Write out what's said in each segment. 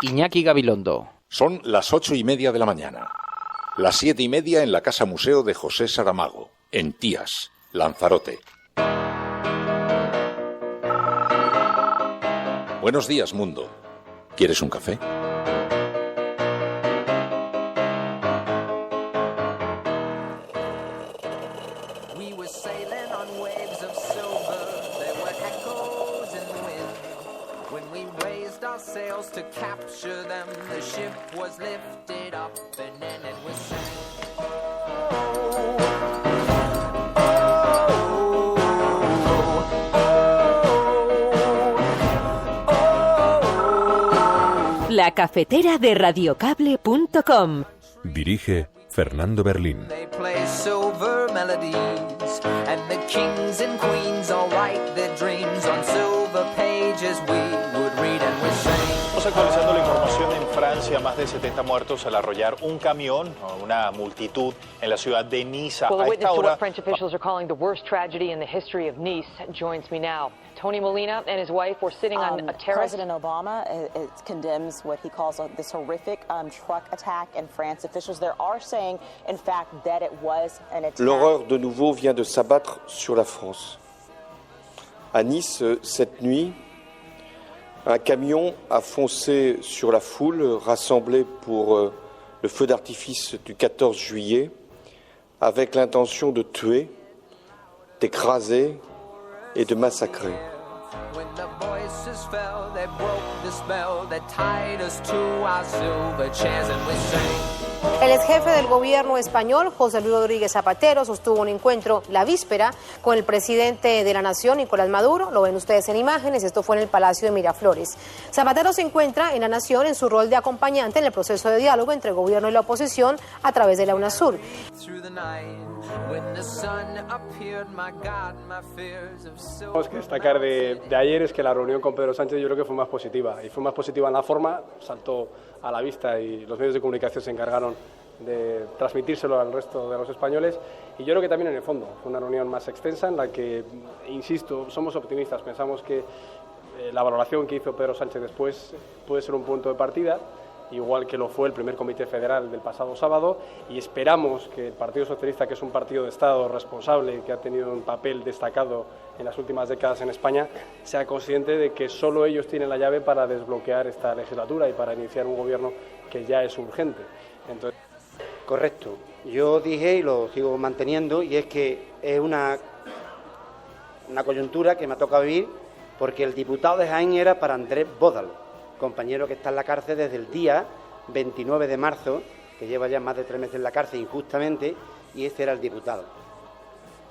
Iñaki Gabilondo. Son las 8:30 de la mañana. Las 7:30 en la Casa Museo de José Saramago, en Tías, Lanzarote. Buenos días, mundo. ¿Quieres un café? To capture them, the ship was lifted up and then it was sank. La cafetera de radiocable.com. Dirige Fernando Berlín. They play silver melodies and the kings and queens all write their dreams on silver pages we would read and we sing. Actualizando la información, en Francia, más de 70 muertos al arrollar un camión o una multitud en la ciudad de Niza. Well, a witness to what French officials are calling the worst tragedy in the history of Nice joins me now. Tony Molina and his wife were sitting on a terrace. President Obama condemns what he calls this horrific truck attack in France. Officials there are saying, in fact, that it was an attack. L'horreur de nouveau vient de s'abattre sur la France. À Nice, cette nuit, un camion a foncé sur la foule rassemblée pour le feu d'artifice du 14 juillet avec l'intention de tuer, d'écraser et de massacrer. El ex jefe del gobierno español, José Luis Rodríguez Zapatero, sostuvo un encuentro la víspera con el presidente de la nación, Nicolás Maduro. Lo ven ustedes en imágenes, esto fue en el Palacio de Miraflores. Zapatero se encuentra en la nación en su rol de acompañante en el proceso de diálogo entre el gobierno y la oposición a través de la UNASUR. Lo que destacar de ayer es que la reunión con Pedro Sánchez yo creo que fue más positiva, y fue más positiva en la forma, saltó a la vista y los medios de comunicación se encargaron de transmitírselo al resto de los españoles, y yo creo que también en el fondo fue una reunión más extensa en la que, insisto, somos optimistas, pensamos que la valoración que hizo Pedro Sánchez después puede ser un punto de partida, igual que lo fue el primer Comité Federal del pasado sábado, y esperamos que el Partido Socialista, que es un partido de Estado responsable, que ha tenido un papel destacado en las últimas décadas en España, sea consciente de que solo ellos tienen la llave para desbloquear esta legislatura y para iniciar un gobierno que ya es urgente. Entonces... Correcto. Yo dije y lo sigo manteniendo, y es que es una coyuntura que me ha tocado vivir, porque el diputado de Jaén era para Andrés Bódalo, compañero que está en la cárcel desde el día 29 de marzo, que lleva ya más de 3 meses en la cárcel injustamente, y ese era el diputado.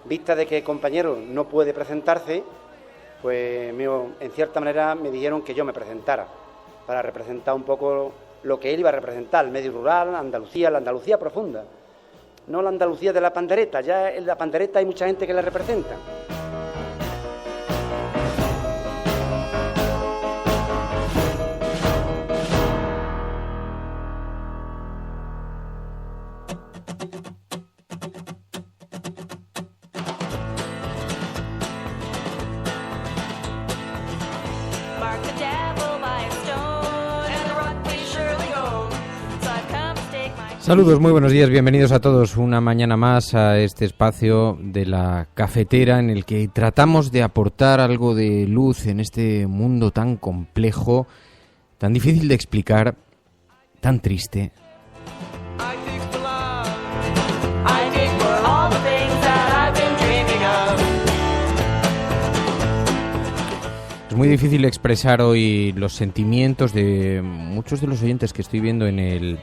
Vista de que el compañero no puede presentarse, pues en cierta manera me dijeron que yo me presentara, para representar un poco lo que él iba a representar, el medio rural, Andalucía, la Andalucía profunda. No la Andalucía de la pandereta, ya en la pandereta hay mucha gente que la representa. Saludos, muy buenos días, bienvenidos a todos una mañana más a este espacio de la cafetera en el que tratamos de aportar algo de luz en este mundo tan complejo, tan difícil de explicar, tan triste. Es muy difícil expresar hoy los sentimientos de muchos de los oyentes que estoy viendo en el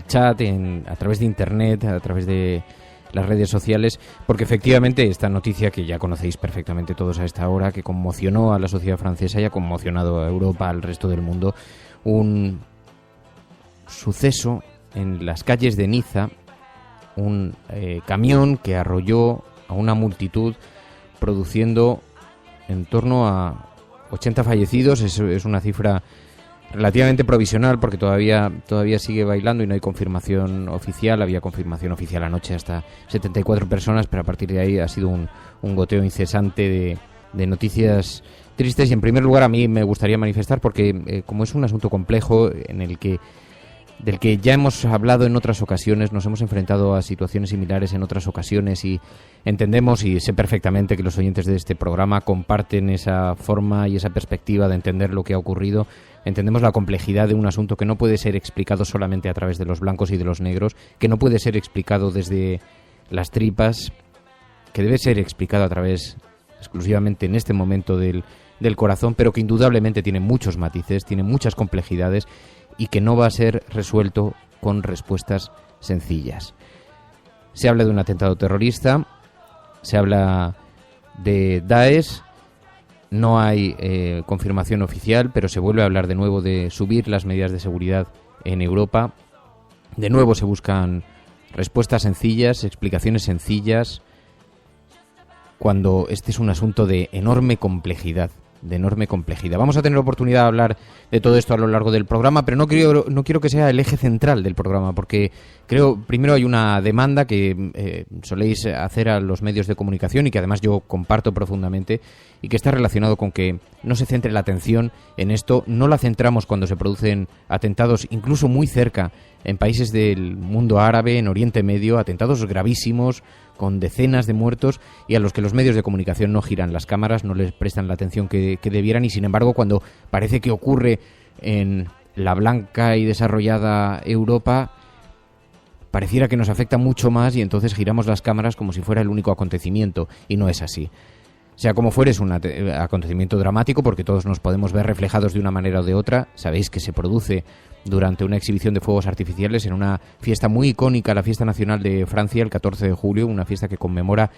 chat, a través de internet, a través de las redes sociales, porque efectivamente esta noticia que ya conocéis perfectamente todos a esta hora, que conmocionó a la sociedad francesa y ha conmocionado a Europa, al resto del mundo, un suceso en las calles de Niza, un camión que arrolló a una multitud, produciendo en torno a 80 fallecidos. Es una cifra relativamente provisional porque todavía sigue bailando y no hay confirmación oficial. Había confirmación oficial anoche hasta 74 personas, pero a partir de ahí ha sido un goteo incesante de noticias tristes, y en primer lugar a mí me gustaría manifestar porque como es un asunto complejo del que ya hemos hablado en otras ocasiones, nos hemos enfrentado a situaciones similares en otras ocasiones y entendemos y sé perfectamente que los oyentes de este programa comparten esa forma y esa perspectiva de entender lo que ha ocurrido. Entendemos la complejidad de un asunto que no puede ser explicado solamente a través de los blancos y de los negros, que no puede ser explicado desde las tripas, que debe ser explicado a través exclusivamente en este momento del corazón, pero que indudablemente tiene muchos matices, tiene muchas complejidades y que no va a ser resuelto con respuestas sencillas. Se habla de un atentado terrorista, se habla de Daesh, no hay confirmación oficial, pero se vuelve a hablar de nuevo de subir las medidas de seguridad en Europa. De nuevo se buscan respuestas sencillas, explicaciones sencillas, cuando este es un asunto de enorme complejidad. Vamos a tener oportunidad de hablar de todo esto a lo largo del programa, pero no quiero que sea el eje central del programa, porque creo, primero, hay una demanda que soléis hacer a los medios de comunicación y que además yo comparto profundamente, y que está relacionado con que no se centre la atención en esto. No la centramos cuando se producen atentados, incluso muy cerca, en países del mundo árabe, en Oriente Medio, atentados gravísimos, con decenas de muertos, y a los que los medios de comunicación no giran las cámaras, no les prestan la atención que debieran, y sin embargo cuando parece que ocurre en la blanca y desarrollada Europa, pareciera que nos afecta mucho más, y entonces giramos las cámaras como si fuera el único acontecimiento, y no es así. Sea como fuere, es un acontecimiento dramático porque todos nos podemos ver reflejados de una manera o de otra. Sabéis que se produce durante una exhibición de fuegos artificiales en una fiesta muy icónica, la Fiesta Nacional de Francia, el 14 de julio, una fiesta que conmemora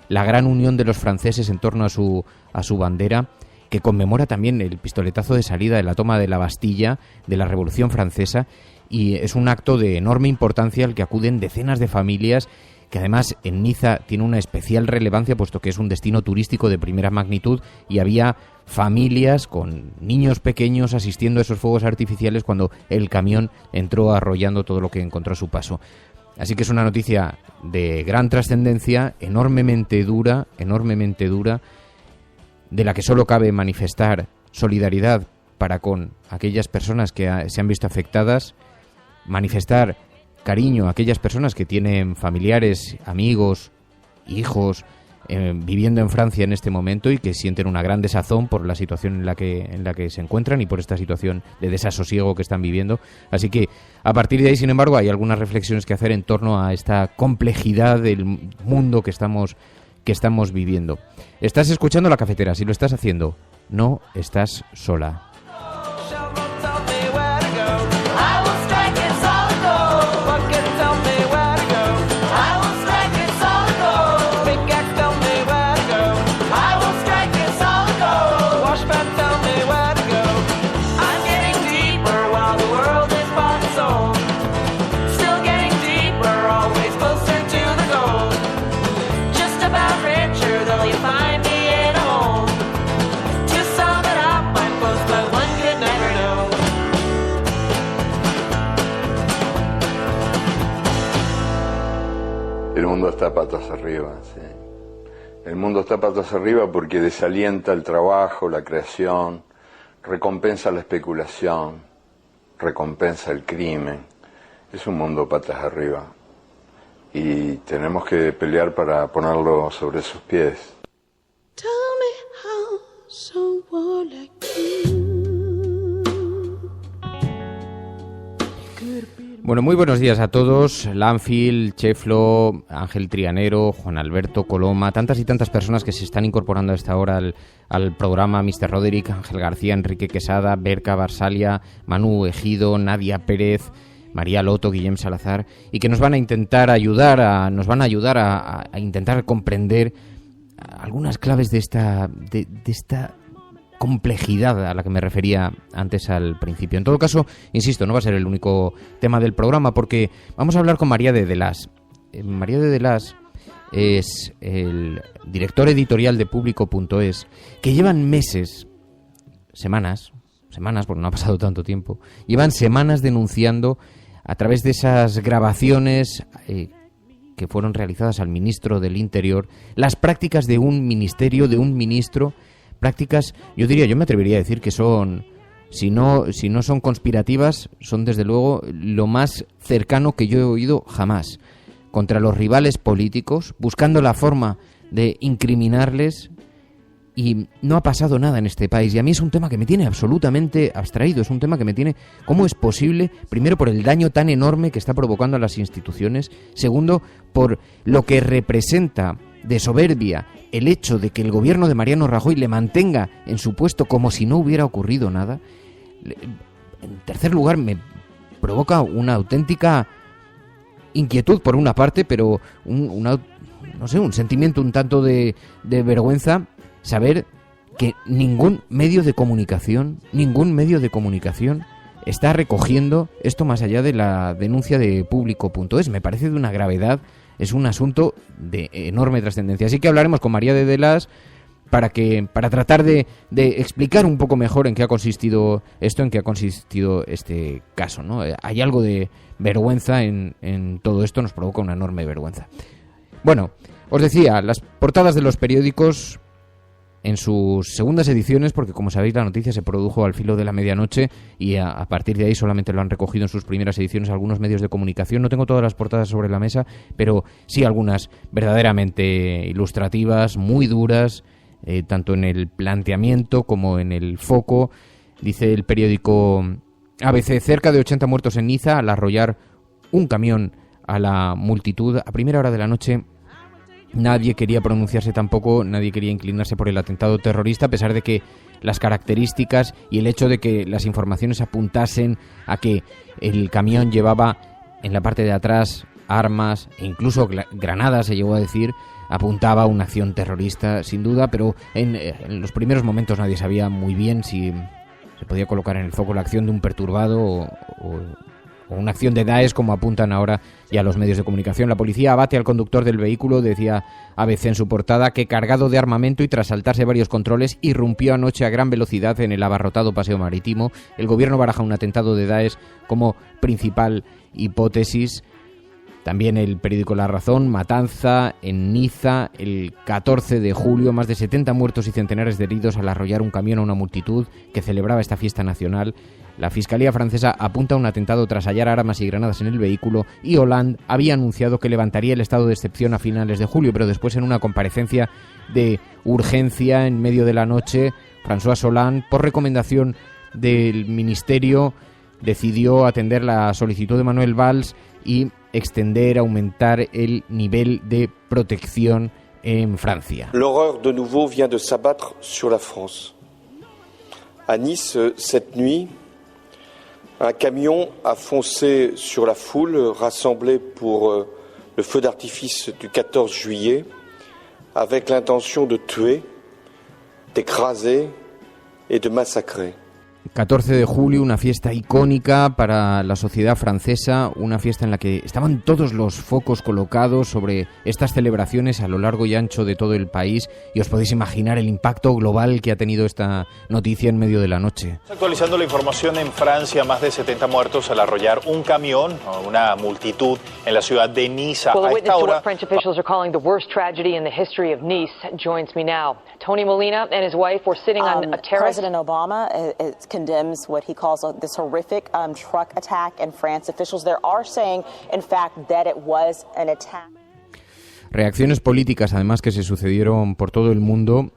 la gran unión de los franceses en torno a su bandera, que conmemora también el pistoletazo de salida de la toma de la Bastilla, de la Revolución Francesa, y es un acto de enorme importancia al que acuden decenas de familias, que además en Niza tiene una especial relevancia puesto que es un destino turístico de primera magnitud, y había familias con niños pequeños asistiendo a esos fuegos artificiales cuando el camión entró arrollando todo lo que encontró a su paso. Así que es una noticia de gran trascendencia, enormemente dura, de la que solo cabe manifestar solidaridad para con aquellas personas que se han visto afectadas, manifestar cariño a aquellas personas que tienen familiares, amigos, hijos viviendo en Francia en este momento y que sienten una gran desazón por la situación en la que se encuentran y por esta situación de desasosiego que están viviendo. Así que a partir de ahí, sin embargo, hay algunas reflexiones que hacer en torno a esta complejidad del mundo que estamos viviendo. Estás escuchando La Cafetera. Si lo estás haciendo, no estás sola. El mundo está patas arriba, sí. El mundo está patas arriba porque desalienta el trabajo, la creación, recompensa la especulación, recompensa el crimen. Es un mundo patas arriba y tenemos que pelear para ponerlo sobre sus pies. Tell me how someone like you. Bueno, muy buenos días a todos. Lanfield, Cheflo, Ángel Trianero, Juan Alberto Coloma, tantas y tantas personas que se están incorporando a esta hora al programa. Mr. Roderick, Ángel García, Enrique Quesada, Berka Barsalia, Manu Ejido, Nadia Pérez, María Loto, Guillem Salazar, y que nos van a intentar ayudar a intentar comprender algunas claves de esta complejidad a la que me refería antes al principio. En todo caso, insisto, no va a ser el único tema del programa porque vamos a hablar con María de Delás. María de Delás es el director editorial de Público.es, que llevan semanas, porque no ha pasado tanto tiempo, llevan semanas denunciando a través de esas grabaciones que fueron realizadas al ministro del Interior las prácticas de un ministerio, de un ministro, prácticas, yo me atrevería a decir que son, si no son conspirativas, son desde luego lo más cercano que yo he oído jamás, contra los rivales políticos, buscando la forma de incriminarles, y no ha pasado nada en este país. Y a mí es un tema que me tiene absolutamente abstraído, es un tema que me tiene... ¿Cómo es posible? Primero, por el daño tan enorme que está provocando a las instituciones. Segundo, por lo que representa de soberbia el hecho de que el gobierno de Mariano Rajoy le mantenga en su puesto como si no hubiera ocurrido nada. En tercer lugar, me provoca una auténtica inquietud por una parte, pero un sentimiento un tanto de vergüenza saber que ningún medio de comunicación está recogiendo esto más allá de la denuncia de Público.es. Me parece de una gravedad, es un asunto de enorme trascendencia. Así que hablaremos con María de Delas para tratar de explicar un poco mejor en qué ha consistido esto, en qué ha consistido este caso, ¿no? Hay algo de vergüenza en todo esto, nos provoca una enorme vergüenza. Bueno, os decía, las portadas de los periódicos en sus segundas ediciones, porque como sabéis la noticia se produjo al filo de la medianoche y a partir de ahí solamente lo han recogido en sus primeras ediciones algunos medios de comunicación. No tengo todas las portadas sobre la mesa, pero sí algunas verdaderamente ilustrativas, muy duras, tanto en el planteamiento como en el foco. Dice el periódico ABC: cerca de 80 muertos en Niza al arrollar un camión a la multitud. A primera hora de la noche nadie quería pronunciarse tampoco, nadie quería inclinarse por el atentado terrorista, a pesar de que las características y el hecho de que las informaciones apuntasen a que el camión llevaba en la parte de atrás armas e incluso granadas, se llegó a decir, apuntaba a una acción terrorista, sin duda, pero en los primeros momentos nadie sabía muy bien si se podía colocar en el foco la acción de un perturbado o una acción de Daesh, como apuntan ahora ya los medios de comunicación. La policía abate al conductor del vehículo, decía ABC en su portada, que cargado de armamento y tras saltarse varios controles irrumpió anoche a gran velocidad en el abarrotado paseo marítimo. El gobierno baraja un atentado de Daesh como principal hipótesis. También el periódico La Razón: matanza en Niza el 14 de julio, más de 70 muertos y centenares de heridos al arrollar un camión a una multitud que celebraba esta fiesta nacional. La Fiscalía francesa apunta a un atentado tras hallar armas y granadas en el vehículo, y Hollande había anunciado que levantaría el estado de excepción a finales de julio, pero después, en una comparecencia de urgencia en medio de la noche, François Hollande, por recomendación del Ministerio, decidió atender la solicitud de Manuel Valls y aumentar el nivel de protección en Francia. L'horreur de nouveau vient de s'abattre sur la France. À Nice, cette nuit, un camion a foncé sur la foule rassemblée pour le feu d'artifice du 14 juillet avec l'intention de tuer, d'écraser et de massacrer. 14 de julio, una fiesta icónica para la sociedad francesa, una fiesta en la que estaban todos los focos colocados sobre estas celebraciones a lo largo y ancho de todo el país, y os podéis imaginar el impacto global que ha tenido esta noticia en medio de la noche. Actualizando la información, en Francia, más de 70 muertos al arrollar un camión a una multitud en la ciudad de Niza. Well, a a witness esta to hora, what French officials are calling the worst tragedy in the history of Nice joins me now. Tony Molina and his wife were sitting on a terrace. President Obama condemns what he calls this horrific truck attack in France. Officials there are saying, in fact, that it was an attack. Reacciones políticas, además, que se sucedieron por todo el mundo.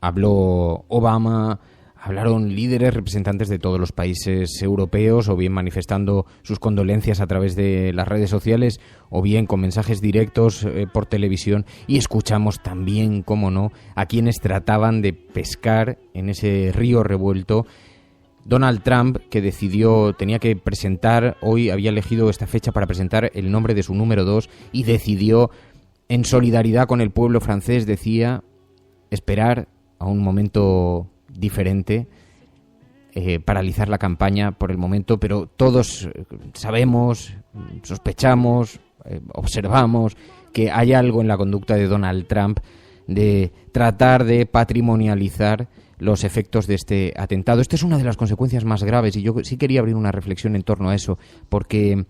Habló Obama, hablaron líderes, representantes de todos los países europeos, o bien manifestando sus condolencias a través de las redes sociales, o bien con mensajes directos por televisión, y escuchamos también, cómo no, a quienes trataban de pescar en ese río revuelto. Donald Trump, que tenía que presentar, hoy había elegido esta fecha para presentar el nombre de su número 2, y decidió, en solidaridad con el pueblo francés, decía, esperar a un momento diferente, paralizar la campaña por el momento, pero todos sabemos, sospechamos, observamos que hay algo en la conducta de Donald Trump de tratar de patrimonializar los efectos de este atentado. Esta es una de las consecuencias más graves, y yo sí quería abrir una reflexión en torno a eso, porque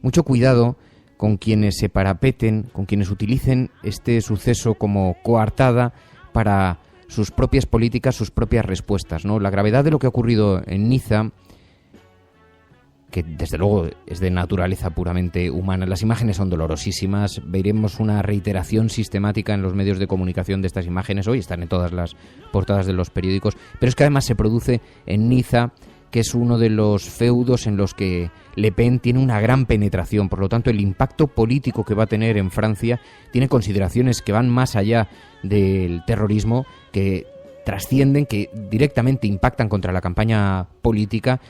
mucho cuidado con quienes se parapeten, con quienes utilicen este suceso como coartada para sus propias políticas, sus propias respuestas, ¿no? La gravedad de lo que ha ocurrido en Niza, que desde luego es de naturaleza puramente humana. Las imágenes son dolorosísimas, veremos una reiteración sistemática en los medios de comunicación de estas imágenes, hoy están en todas las portadas de los periódicos, pero es que además se produce en Niza, que es uno de los feudos en los que Le Pen tiene una gran penetración, por lo tanto el impacto político que va a tener en Francia tiene consideraciones que van más allá del terrorismo, que trascienden, que directamente impactan contra la campaña política.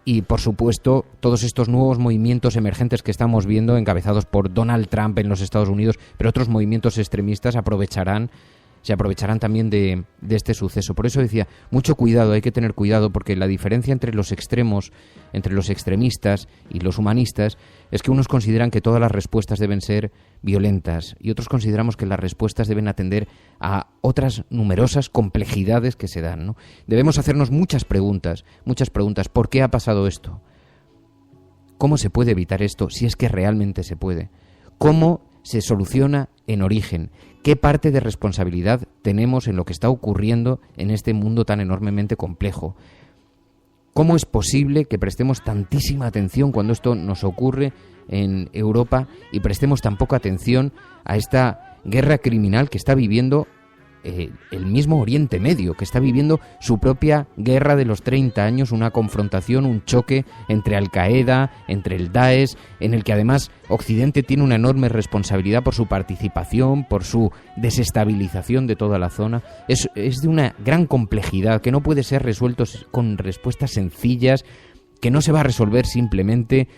Y, por supuesto, todos estos nuevos movimientos emergentes que estamos viendo, encabezados por Donald Trump en los Estados Unidos, pero otros movimientos extremistas se aprovecharán también de este suceso. Por eso decía, mucho cuidado, hay que tener cuidado, porque la diferencia entre los extremos, entre los extremistas y los humanistas, es que unos consideran que todas las respuestas deben ser violentas y otros consideramos que las respuestas deben atender a otras numerosas complejidades que se dan, ¿no? Debemos hacernos muchas preguntas. ¿Por qué ha pasado esto? ¿Cómo se puede evitar esto, si es que realmente se puede? ¿Cómo se soluciona en origen? ¿Qué parte de responsabilidad tenemos en lo que está ocurriendo en este mundo tan enormemente complejo? ¿Cómo es posible que prestemos tantísima atención cuando esto nos ocurre en Europa y prestemos tan poca atención a esta guerra criminal que está viviendo el mismo Oriente Medio, que está viviendo su propia guerra de los 30 años, una confrontación, un choque entre Al-Qaeda, entre el Daesh, en el que además Occidente tiene una enorme responsabilidad por su participación, por su desestabilización de toda la zona? Es de una gran complejidad que no puede ser resuelto con respuestas sencillas, que no se va a resolver simplemente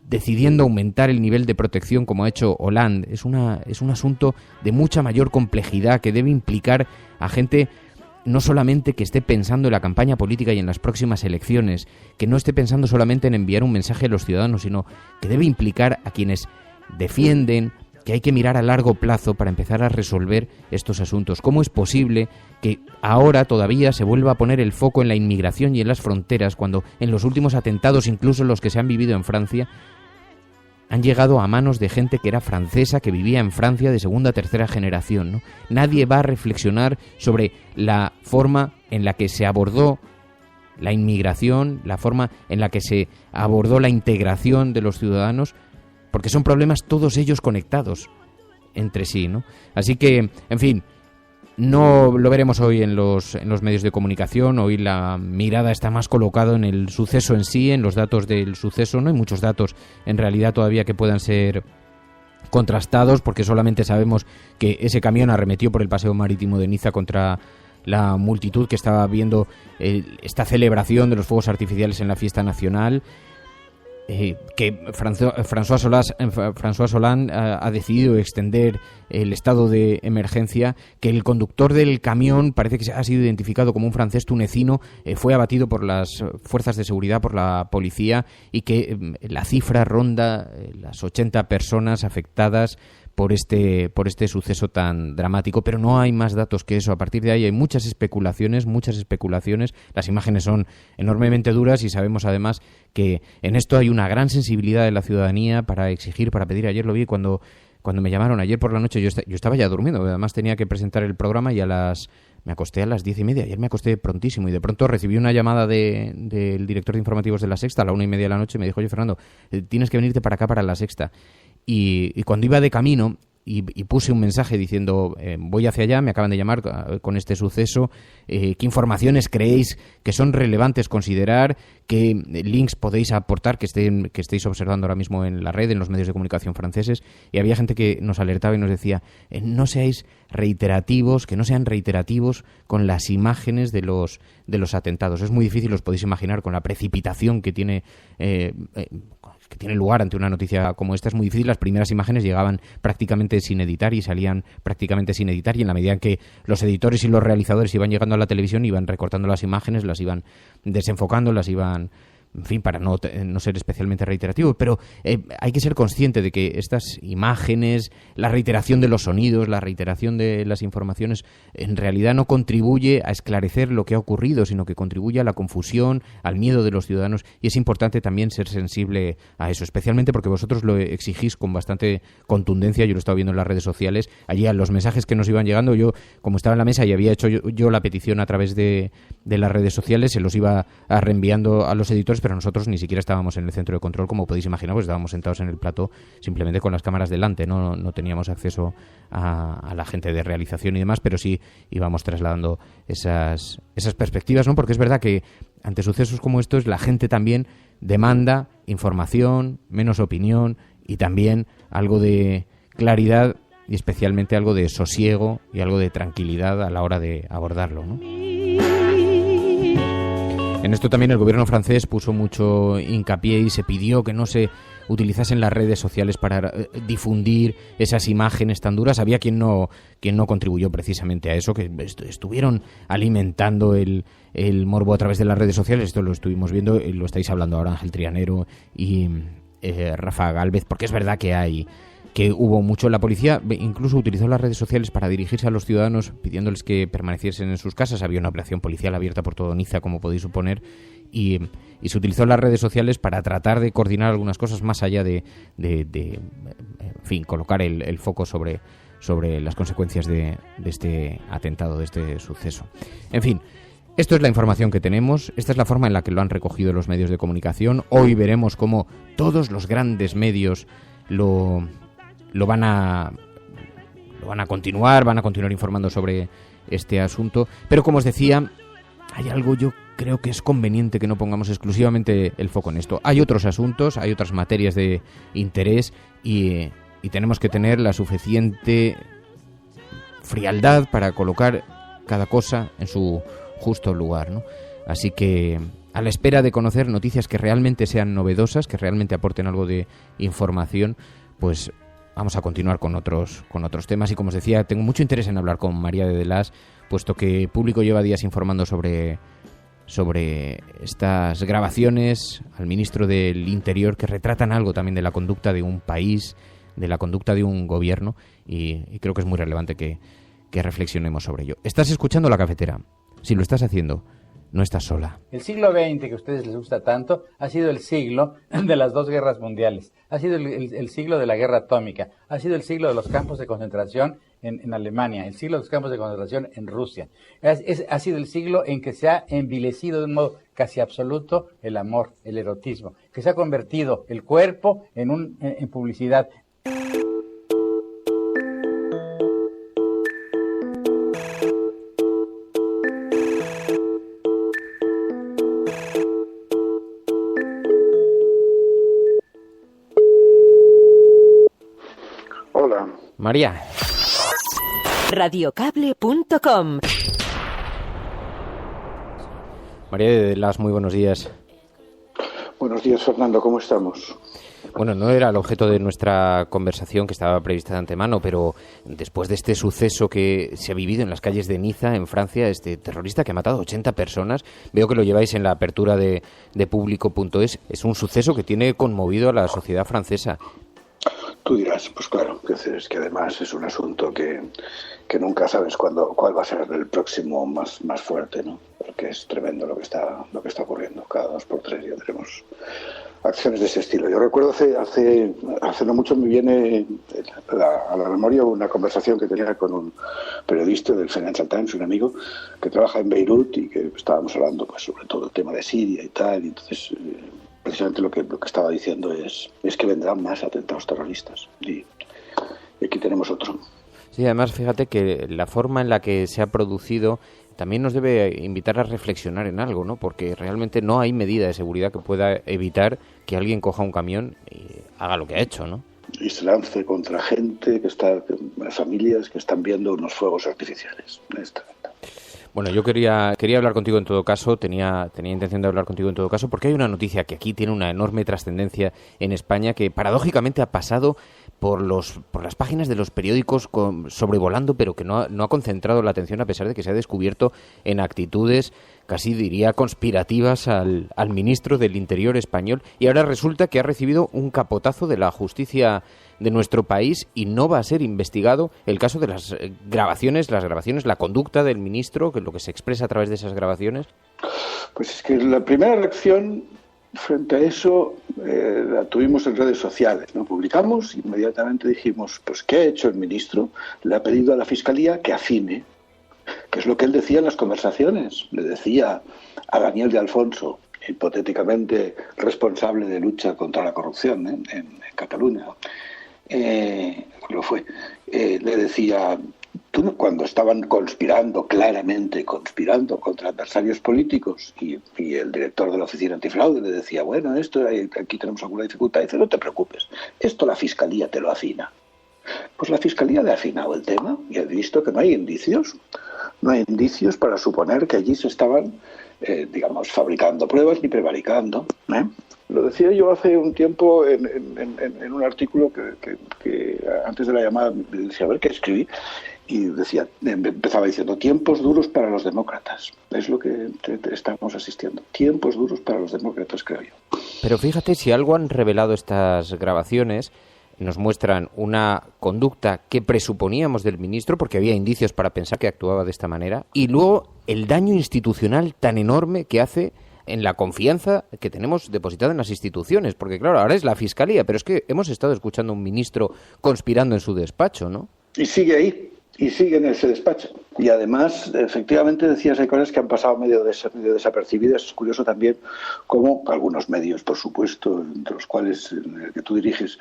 decidiendo aumentar el nivel de protección como ha hecho Hollande. Es un asunto de mucha mayor complejidad que debe implicar a gente no solamente que esté pensando en la campaña política y en las próximas elecciones, que no esté pensando solamente en enviar un mensaje a los ciudadanos, sino que debe implicar a quienes defienden que hay que mirar a largo plazo para empezar a resolver estos asuntos. ¿Cómo es posible que ahora todavía se vuelva a poner el foco en la inmigración y en las fronteras, cuando en los últimos atentados, incluso los que se han vivido en Francia, han llegado a manos de gente que era francesa, que vivía en Francia de segunda o tercera generación, ¿no? Nadie va a reflexionar sobre la forma en la que se abordó la inmigración, la forma en la que se abordó la integración de los ciudadanos, porque son problemas todos ellos conectados entre sí, ¿no? Así que, en fin, no lo veremos hoy en los medios de comunicación. Hoy la mirada está más colocada en el suceso en sí, en los datos del suceso. No hay muchos datos en realidad todavía que puedan ser contrastados, porque solamente sabemos que ese camión arremetió por el paseo marítimo de Niza contra la multitud que estaba viendo esta celebración de los fuegos artificiales en la fiesta nacional. Que François Hollande ha decidido extender el estado de emergencia, que el conductor del camión parece que ha sido identificado como un francés tunecino, fue abatido por las fuerzas de seguridad, por la policía, y que la cifra ronda las 80 personas afectadas por este suceso tan dramático, pero no hay más datos que eso. A partir de ahí hay muchas especulaciones. Las imágenes son enormemente duras y sabemos además que en esto hay una gran sensibilidad de la ciudadanía para exigir, para pedir. Ayer lo vi cuando me llamaron ayer por la noche. Yo estaba ya durmiendo, además tenía que presentar el programa y me acosté a las 10:30. Ayer me acosté prontísimo y de pronto recibí una llamada del director de informativos de La Sexta a la 1:30 de la noche y me dijo: oye, Fernando, tienes que venirte para acá, para La Sexta. Y cuando iba de camino y puse un mensaje diciendo voy hacia allá, me acaban de llamar con este suceso, ¿qué informaciones creéis que son relevantes considerar? ¿Qué links podéis aportar que estéis observando ahora mismo en la red, en los medios de comunicación franceses? Y había gente que nos alertaba y nos decía no sean reiterativos con las imágenes de los atentados. Es muy difícil, os podéis imaginar, con la precipitación que tiene lugar ante una noticia como esta. Es muy difícil. Las primeras imágenes llegaban prácticamente sin editar y salían prácticamente sin editar, y en la medida en que los editores y los realizadores iban llegando a la televisión, iban recortando las imágenes, las iban desenfocando, las iban en fin, para no ser especialmente reiterativo, pero hay que ser consciente de que estas imágenes, la reiteración de los sonidos, la reiteración de las informaciones, en realidad no contribuye a esclarecer lo que ha ocurrido, sino que contribuye a la confusión, al miedo de los ciudadanos, y es importante también ser sensible a eso, especialmente porque vosotros lo exigís con bastante contundencia. Yo lo he estado viendo en las redes sociales, allí a los mensajes que nos iban llegando, yo, como estaba en la mesa y había hecho yo la petición a través de las redes sociales, se los iba reenviando a los editores, pero nosotros ni siquiera estábamos en el centro de control, como podéis imaginar, pues estábamos sentados en el plató simplemente con las cámaras delante, no teníamos acceso a la gente de realización y demás, pero sí íbamos trasladando esas perspectivas, ¿no? Porque es verdad que ante sucesos como estos la gente también demanda información, menos opinión y también algo de claridad y especialmente algo de sosiego y algo de tranquilidad a la hora de abordarlo, ¿no? En esto también el gobierno francés puso mucho hincapié y se pidió que no se utilizasen las redes sociales para difundir esas imágenes tan duras. Había quien no contribuyó precisamente a eso, que estuvieron alimentando el morbo a través de las redes sociales. Esto lo estuvimos viendo, lo estáis hablando ahora Ángel Trianero y Rafa Gálvez, porque es verdad que hubo mucho. La policía incluso utilizó las redes sociales para dirigirse a los ciudadanos pidiéndoles que permaneciesen en sus casas. Había una operación policial abierta por todo Niza, como podéis suponer, y se utilizó las redes sociales para tratar de coordinar algunas cosas más allá de en fin, colocar el foco sobre las consecuencias de este atentado, de este suceso. En fin, esto es la información que tenemos, esta es la forma en la que lo han recogido los medios de comunicación. Hoy veremos cómo todos los grandes medios lo van a continuar informando sobre este asunto, pero como os decía, hay algo, yo creo que es conveniente que no pongamos exclusivamente el foco en esto. Hay otros asuntos, hay otras materias de interés y tenemos que tener la suficiente frialdad para colocar cada cosa en su justo lugar, ¿no? Así que a la espera de conocer noticias que realmente sean novedosas, que realmente aporten algo de información, pues vamos a continuar con otros temas. Y como os decía, tengo mucho interés en hablar con María de Delás, puesto que Público lleva días informando sobre estas grabaciones al ministro del Interior, que retratan algo también de la conducta de un país, de la conducta de un gobierno, y creo que es muy relevante que reflexionemos sobre ello. Estás escuchando La Cafetera. Si lo estás haciendo, no estás sola. El siglo XX, que a ustedes les gusta tanto, ha sido el siglo de las dos guerras mundiales, ha sido el siglo de la guerra atómica, ha sido el siglo de los campos de concentración en Alemania, el siglo de los campos de concentración en Rusia. Ha sido el siglo en que se ha envilecido de un modo casi absoluto el amor, el erotismo, que se ha convertido el cuerpo en publicidad. María. Radiocable.com. María de Delás, muy buenos días. Buenos días, Fernando, ¿cómo estamos? Bueno, no era el objeto de nuestra conversación, que estaba prevista de antemano, pero después de este suceso que se ha vivido en las calles de Niza, en Francia, este terrorista que ha matado 80 personas, veo que lo lleváis en la apertura de Público.es. Es un suceso que tiene conmovido a la sociedad francesa. Tú dirás, pues claro, es que además es un asunto que nunca sabes cuál va a ser el próximo más fuerte, ¿no? Porque es tremendo lo que está ocurriendo. Cada 2 por 3 ya tenemos acciones de ese estilo. Yo recuerdo hace no mucho me viene a la memoria una conversación que tenía con un periodista del Financial Times, un amigo que trabaja en Beirut, y que estábamos hablando pues sobre todo el tema de Siria y tal, y entonces precisamente lo que estaba diciendo es que vendrán más atentados terroristas, y aquí tenemos otro. Sí, además fíjate que la forma en la que se ha producido también nos debe invitar a reflexionar en algo, ¿no? Porque realmente no hay medida de seguridad que pueda evitar que alguien coja un camión y haga lo que ha hecho, ¿no? Y se lance contra gente familias que están viendo unos fuegos artificiales. Bueno, yo quería hablar contigo en todo caso, tenía intención de hablar contigo en todo caso, porque hay una noticia que aquí tiene una enorme trascendencia en España, que paradójicamente ha pasado por las páginas de los periódicos sobrevolando, pero que no ha concentrado la atención, a pesar de que se ha descubierto en actitudes casi diría conspirativas al ministro del Interior español, y ahora resulta que ha recibido un capotazo de la justicia de nuestro país y no va a ser investigado el caso de las grabaciones, la conducta del ministro, que es lo que se expresa a través de esas grabaciones. Pues es que la primera reacción frente a eso la tuvimos en redes sociales, ¿no? Publicamos, inmediatamente dijimos, pues ¿qué ha hecho el ministro? Le ha pedido a la Fiscalía que afine, que es lo que él decía en las conversaciones. Le decía a Daniel de Alfonso, hipotéticamente responsable de lucha contra la corrupción en Cataluña, lo fue, le decía, tú, cuando estaban claramente conspirando contra adversarios políticos, y el director de la Oficina Antifraude le decía, bueno, aquí tenemos alguna dificultad, y dice, no te preocupes, esto la Fiscalía te lo afina. Pues la Fiscalía le ha afinado el tema y ha visto que no hay indicios para suponer que allí se estaban, fabricando pruebas ni prevaricando. Lo decía yo hace un tiempo en un artículo que antes de la llamada me decía, a ver qué escribí, y empezaba diciendo, tiempos duros para los demócratas. Es lo que estamos asistiendo. Tiempos duros para los demócratas, creo yo. Pero fíjate, si algo han revelado estas grabaciones, nos muestran una conducta que presuponíamos del ministro, porque había indicios para pensar que actuaba de esta manera, y luego el daño institucional tan enorme que hace en la confianza que tenemos depositada en las instituciones, porque claro, ahora es la Fiscalía, pero es que hemos estado escuchando a un ministro conspirando en su despacho, ¿no? Y sigue ahí, y sigue en ese despacho. Y además, efectivamente, decías, hay cosas que han pasado medio desapercibidas. Es curioso también cómo algunos medios, por supuesto, entre los cuales el que tú diriges,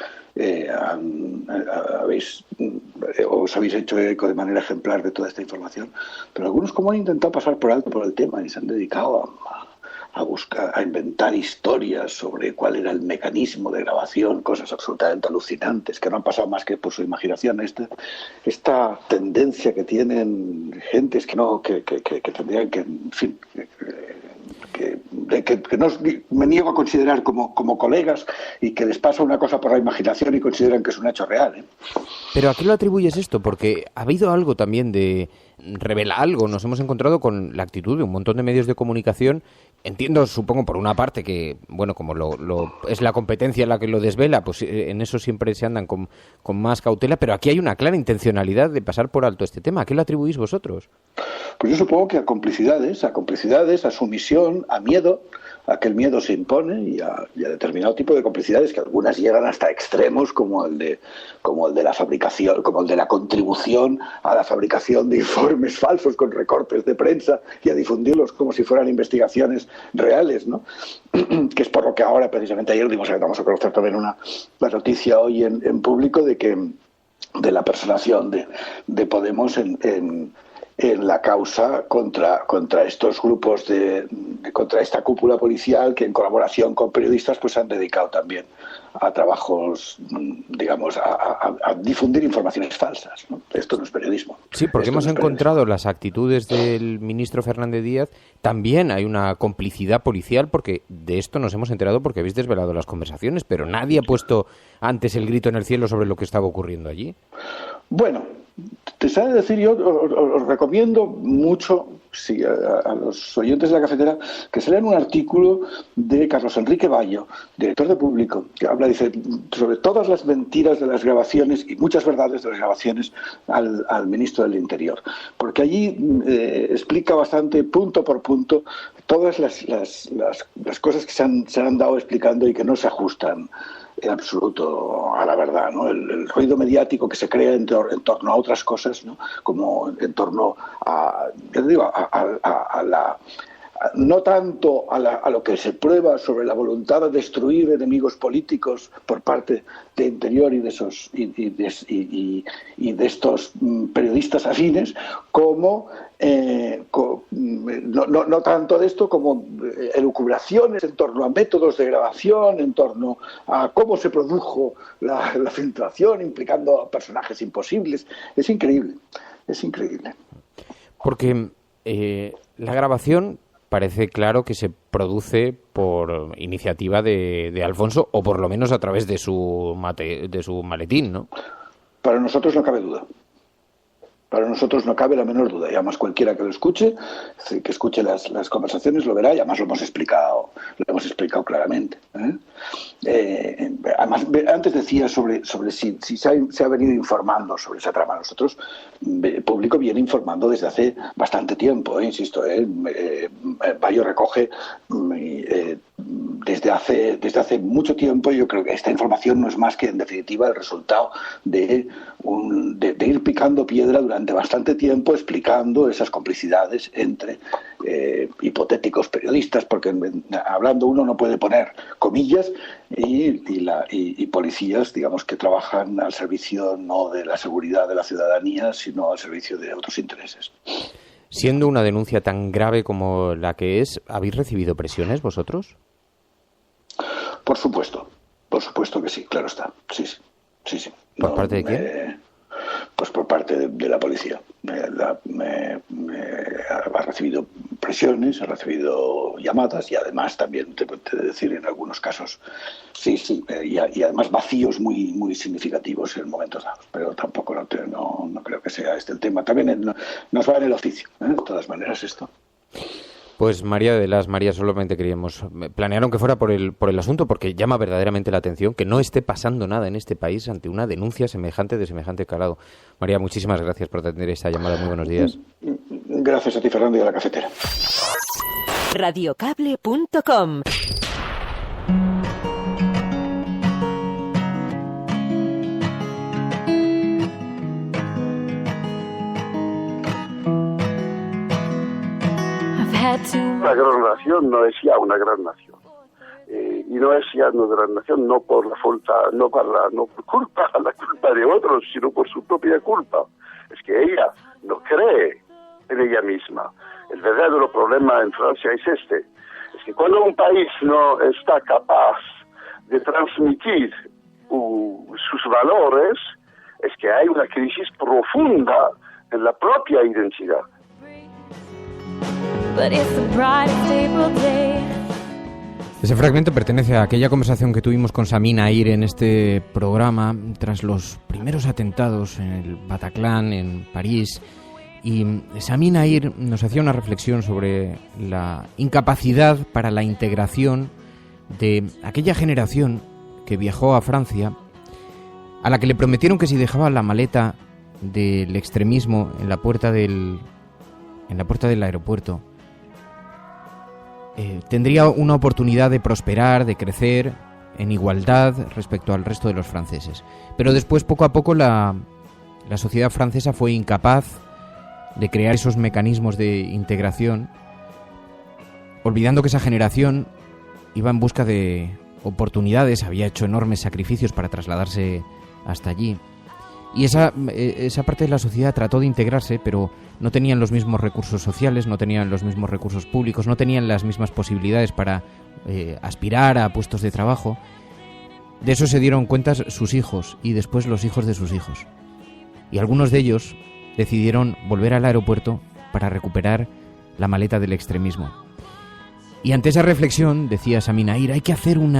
os habéis hecho eco de manera ejemplar de toda esta información, pero algunos como han intentado pasar por alto por el tema y se han dedicado a inventar historias sobre cuál era el mecanismo de grabación, cosas absolutamente alucinantes que no han pasado más que por su imaginación. Esta tendencia que tienen gentes que tendrían que, en fin, que no me niego a considerar como colegas, y que les pasa una cosa por la imaginación y consideran que es un hecho real. Pero ¿a qué lo atribuyes esto? Porque ha habido algo también revela algo. Nos hemos encontrado con la actitud de un montón de medios de comunicación. Entiendo, supongo, por una parte que, bueno, como es la competencia la que lo desvela, pues en eso siempre se andan con más cautela, pero aquí hay una clara intencionalidad de pasar por alto este tema. ¿A qué lo atribuís vosotros? Pues yo supongo que a complicidades, a sumisión, a miedo, a que el miedo se impone, y a determinado tipo de complicidades, que algunas llegan hasta extremos, como el de la fabricación, como el de la contribución a la fabricación de informes falsos con recortes de prensa y a difundirlos como si fueran investigaciones reales, ¿no? Que es por lo que ahora, precisamente ayer, vamos a conocer también la noticia hoy en público de la personación de Podemos en la causa contra estos grupos contra esta cúpula policial, que en colaboración con periodistas pues han dedicado también a trabajos, a difundir informaciones falsas, ¿no? Esto no es periodismo. Sí, porque hemos encontrado las actitudes del ministro Fernández Díaz. También hay una complicidad policial, porque de esto nos hemos enterado porque habéis desvelado las conversaciones, pero nadie ha puesto antes el grito en el cielo sobre lo que estaba ocurriendo allí. Bueno, te sabe decir, yo os recomiendo mucho, sí, a los oyentes de La Cafetera, que se lean un artículo de Carlos Enrique Bayo, director de Público, que dice sobre todas las mentiras de las grabaciones y muchas verdades de las grabaciones al ministro del Interior, porque allí explica bastante, punto por punto, todas las cosas que se han dado explicando y que no se ajustan en absoluto a la verdad, ¿no? El ruido mediático que se crea en torno a otras cosas, ¿no? Como en torno no tanto a lo que se prueba sobre la voluntad de destruir enemigos políticos por parte de Interior y de estos periodistas afines, como no tanto de esto como elucubraciones en torno a métodos de grabación, en torno a cómo se produjo la filtración implicando a personajes imposibles. Es increíble. Porque la grabación parece claro que se produce por iniciativa de Alfonso, o por lo menos a través de su maletín, ¿no? Para nosotros no cabe duda. Para nosotros no cabe la menor duda, y además cualquiera que lo escuche, que escuche las conversaciones lo verá, y además lo hemos explicado claramente. Además, antes decía sobre si se ha venido informando sobre esa trama. Nosotros, el público viene informando desde hace bastante tiempo, insisto. Bayo recoge desde hace mucho tiempo. Yo creo que esta información no es más que, en definitiva, el resultado de ir picando piedra durante bastante tiempo, explicando esas complicidades entre hipotéticos periodistas, porque hablando uno no puede poner comillas, y policías, digamos, que trabajan al servicio no de la seguridad de la ciudadanía, sino al servicio de otros intereses. Siendo una denuncia tan grave como la que es, ¿habéis recibido presiones vosotros? Por supuesto que sí, claro está. Sí. ¿Por parte de quién? Pues por parte de la policía. Ha recibido presiones, ha recibido llamadas, y además también te puedo decir en algunos casos y además vacíos muy significativos en momentos dados, pero tampoco no creo que sea este el tema. También nos va en el oficio, de todas maneras, esto. Pues María solamente planearon que fuera por el asunto, porque llama verdaderamente la atención que no esté pasando nada en este país ante una denuncia de semejante calado. María, muchísimas gracias por atender esta llamada. Muy buenos días. Gracias a ti, Fernando, y a la cafetera. Radiocable.com. Una gran nación no es ya una gran nación, y no es ya una gran nación no por la falta, no por culpa de otros, sino por su propia culpa. Es que ella no cree en ella misma. El verdadero problema en Francia es es que cuando un país no está capaz de transmitir sus valores, es que hay una crisis profunda en la propia identidad. Ese fragmento pertenece a aquella conversación que tuvimos con Sami Naïr en este programa tras los primeros atentados en el Bataclan, en París. Y Sami Naïr nos hacía una reflexión sobre la incapacidad para la integración de aquella generación que viajó a Francia, a la que le prometieron que si dejaba la maleta del extremismo en la puerta del aeropuerto, tendría una oportunidad de prosperar, de crecer en igualdad respecto al resto de los franceses. Pero después, poco a poco, la sociedad francesa fue incapaz de crear esos mecanismos de integración, olvidando que esa generación iba en busca de oportunidades, había hecho enormes sacrificios para trasladarse hasta allí. Y esa parte de la sociedad trató de integrarse, pero no tenían los mismos recursos sociales, no tenían los mismos recursos públicos, no tenían las mismas posibilidades para aspirar a puestos de trabajo. De eso se dieron cuenta sus hijos y después los hijos de sus hijos. Y algunos de ellos decidieron volver al aeropuerto para recuperar la maleta del extremismo. Y ante esa reflexión, decía Sami Naïr, hay que hacer un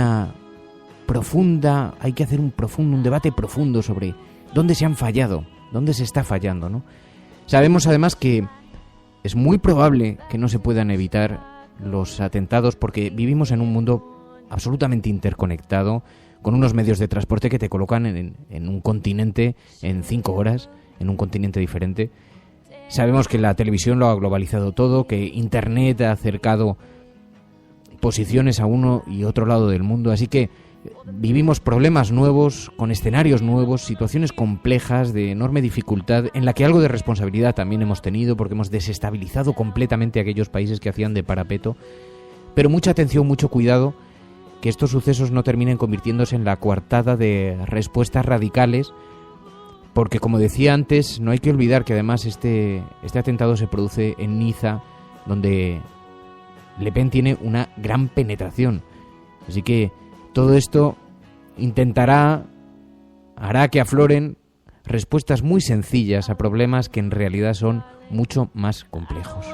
debate profundo sobre dónde se han fallado, dónde se está fallando, ¿no? Sabemos además que es muy probable que no se puedan evitar los atentados porque vivimos en un mundo absolutamente interconectado, con unos medios de transporte que te colocan en un continente en 5 horas, en un continente diferente. Sabemos que la televisión lo ha globalizado todo, que Internet ha acercado posiciones a uno y otro lado del mundo, así que vivimos problemas nuevos, con escenarios nuevos, situaciones complejas, de enorme dificultad, en la que algo de responsabilidad también hemos tenido, porque hemos desestabilizado completamente aquellos países que hacían de parapeto. Pero mucha atención, mucho cuidado, que estos sucesos no terminen convirtiéndose en la coartada de respuestas radicales, porque, como decía antes, no hay que olvidar que además este atentado se produce en Niza, donde Le Pen tiene una gran penetración. Así que todo esto hará que afloren respuestas muy sencillas a problemas que en realidad son mucho más complejos.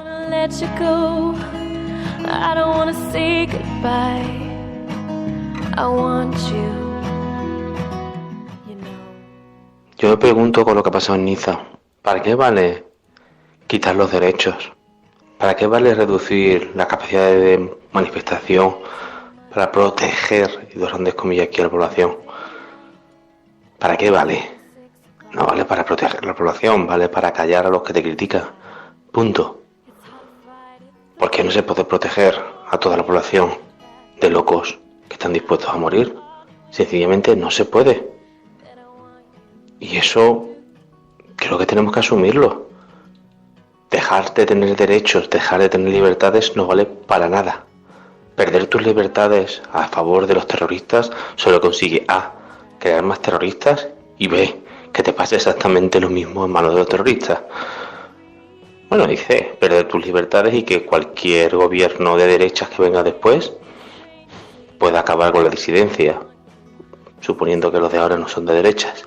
I don't wanna say goodbye. I want you. Yo me pregunto con lo que ha pasado en Niza, ¿para qué vale quitar los derechos? ¿Para qué vale reducir la capacidad de manifestación para proteger, y dos grandes comillas aquí, a la población? ¿Para qué vale? No vale para proteger a la población, vale para callar a los que te critican. Punto. ¿Por qué no se puede proteger a toda la población de locos que están dispuestos a morir? Sencillamente no se puede. Y eso creo que tenemos que asumirlo. Dejar de tener derechos, dejar de tener libertades no vale para nada. Perder tus libertades a favor de los terroristas solo consigue A, crear más terroristas, y B, que te pase exactamente lo mismo en manos de los terroristas. Bueno, y C, perder tus libertades y que cualquier gobierno de derechas que venga después pueda acabar con la disidencia, suponiendo que los de ahora no son de derechas.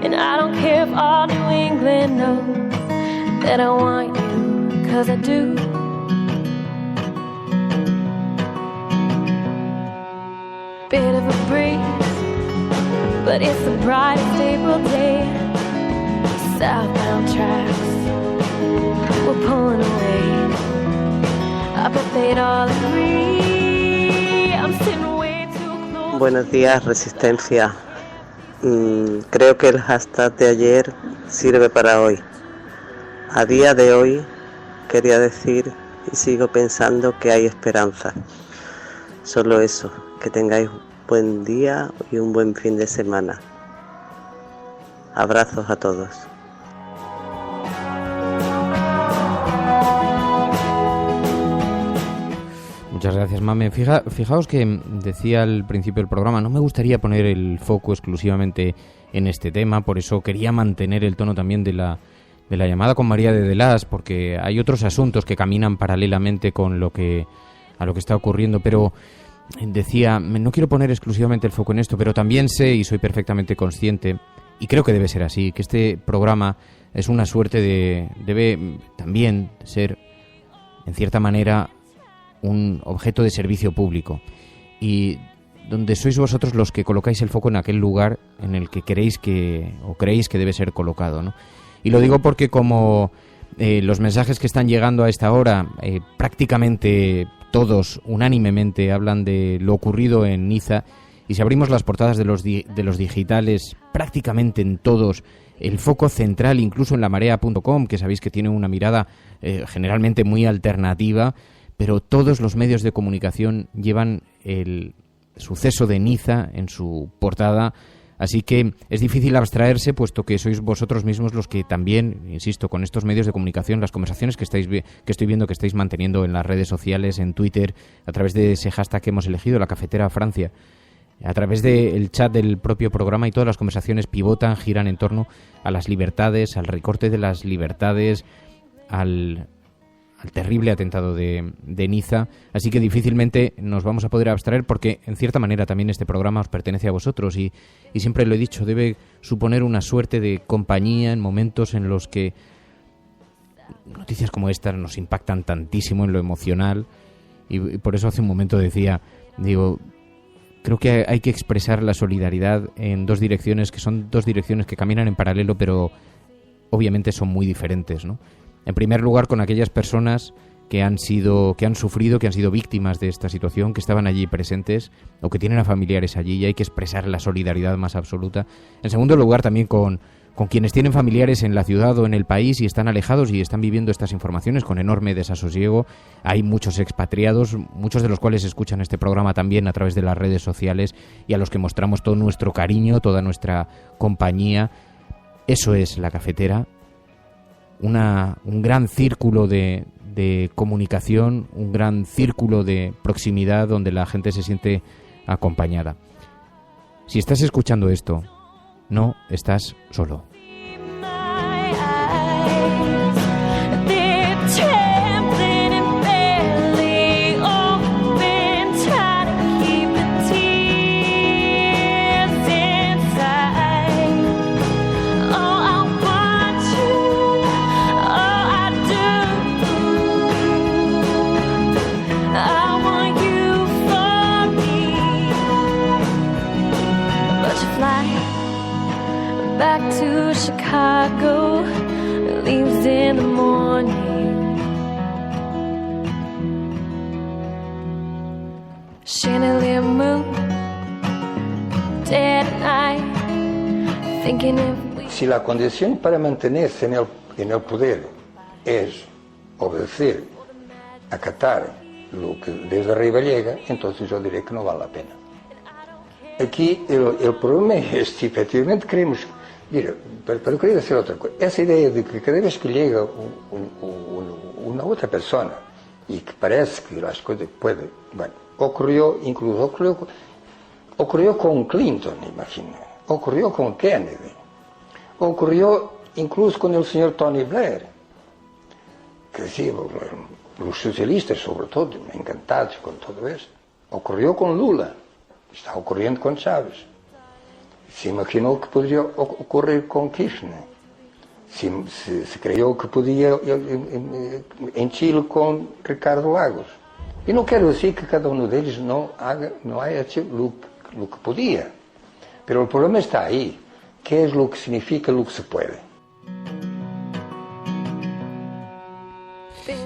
And I don't care if all New England knows that I want you, 'cause I do. Bit of a breeze, but it's the brightest April day. Southbound tracks, we're pulling away. I bet they'd all agree. I'm sitting way too close. Buenos días, Resistencia. Creo que el hashtag de ayer sirve para hoy. A día de hoy quería decir y sigo pensando que hay esperanza. Solo eso, que tengáis buen día y un buen fin de semana. Abrazos a todos. Muchas gracias, Mame. Fijaos que decía al principio del programa, no me gustaría poner el foco exclusivamente en este tema, por eso quería mantener el tono también de la llamada con María de Delás, porque hay otros asuntos que caminan paralelamente con a lo que está ocurriendo, pero decía, no quiero poner exclusivamente el foco en esto, pero también sé y soy perfectamente consciente, y creo que debe ser así, que este programa es una suerte debe también ser, en cierta manera, un objeto de servicio público, y donde sois vosotros los que colocáis el foco en aquel lugar en el que creéis que debe ser colocado, ¿no? Y lo digo porque como los mensajes que están llegando a esta hora, prácticamente todos unánimemente hablan de lo ocurrido en Niza, y si abrimos las portadas de los digitales, prácticamente en todos, el foco central, incluso en lamarea.com, que sabéis que tiene una mirada generalmente muy alternativa, pero todos los medios de comunicación llevan el suceso de Niza en su portada, así que es difícil abstraerse, puesto que sois vosotros mismos los que también, insisto, con estos medios de comunicación, las conversaciones que estoy viendo que estáis manteniendo en las redes sociales, en Twitter, a través de ese hashtag que hemos elegido, la cafetera Francia, a través del chat del propio programa, y todas las conversaciones pivotan, giran en torno a las libertades, al recorte de las libertades, al terrible atentado de Niza, así que difícilmente nos vamos a poder abstraer, porque en cierta manera también este programa os pertenece a vosotros, y siempre lo he dicho, debe suponer una suerte de compañía en momentos en los que noticias como estas nos impactan tantísimo en lo emocional, y por eso hace un momento creo que hay que expresar la solidaridad en dos direcciones, que son dos direcciones que caminan en paralelo, pero obviamente son muy diferentes, ¿no? En primer lugar, con aquellas personas que han sufrido, que han sido víctimas de esta situación, que estaban allí presentes o que tienen a familiares allí, y hay que expresar la solidaridad más absoluta. En segundo lugar, también con quienes tienen familiares en la ciudad o en el país y están alejados y están viviendo estas informaciones con enorme desasosiego. Hay muchos expatriados, muchos de los cuales escuchan este programa también a través de las redes sociales, y a los que mostramos todo nuestro cariño, toda nuestra compañía. Eso es La Cafetera. Un gran círculo de comunicación, un gran círculo de proximidad donde la gente se siente acompañada. Si estás escuchando esto, no estás solo. Oh, I want you. Oh, I do. morning. Chandelier moon, dead at night, thinking if we... Si la condición para mantenerse en el poder es obedecer, acatar lo que desde arriba llega, entonces yo diré que no vale la pena. Aquí el problema es si efectivamente queremos... Mira, pero quería decir otra cosa. Esa idea de que cada vez que llega una otra persona y que parece que las cosas pueden... Bueno, ocurrió con Clinton, imagino. Ocurrió con Kennedy. Ocurrió incluso con el señor Tony Blair. Que sí, los socialistas sobre todo, encantados con todo eso. Ocurrió con Lula. Está ocurriendo con Chávez. Se imaginó que podría ocurrir con Kirchner. Se creyó que podía en Chile con Ricardo Lagos. Y no quiero decir que cada uno de ellos no haya hecho lo que podía. Pero el problema está ahí. ¿Qué es lo que significa lo que se puede?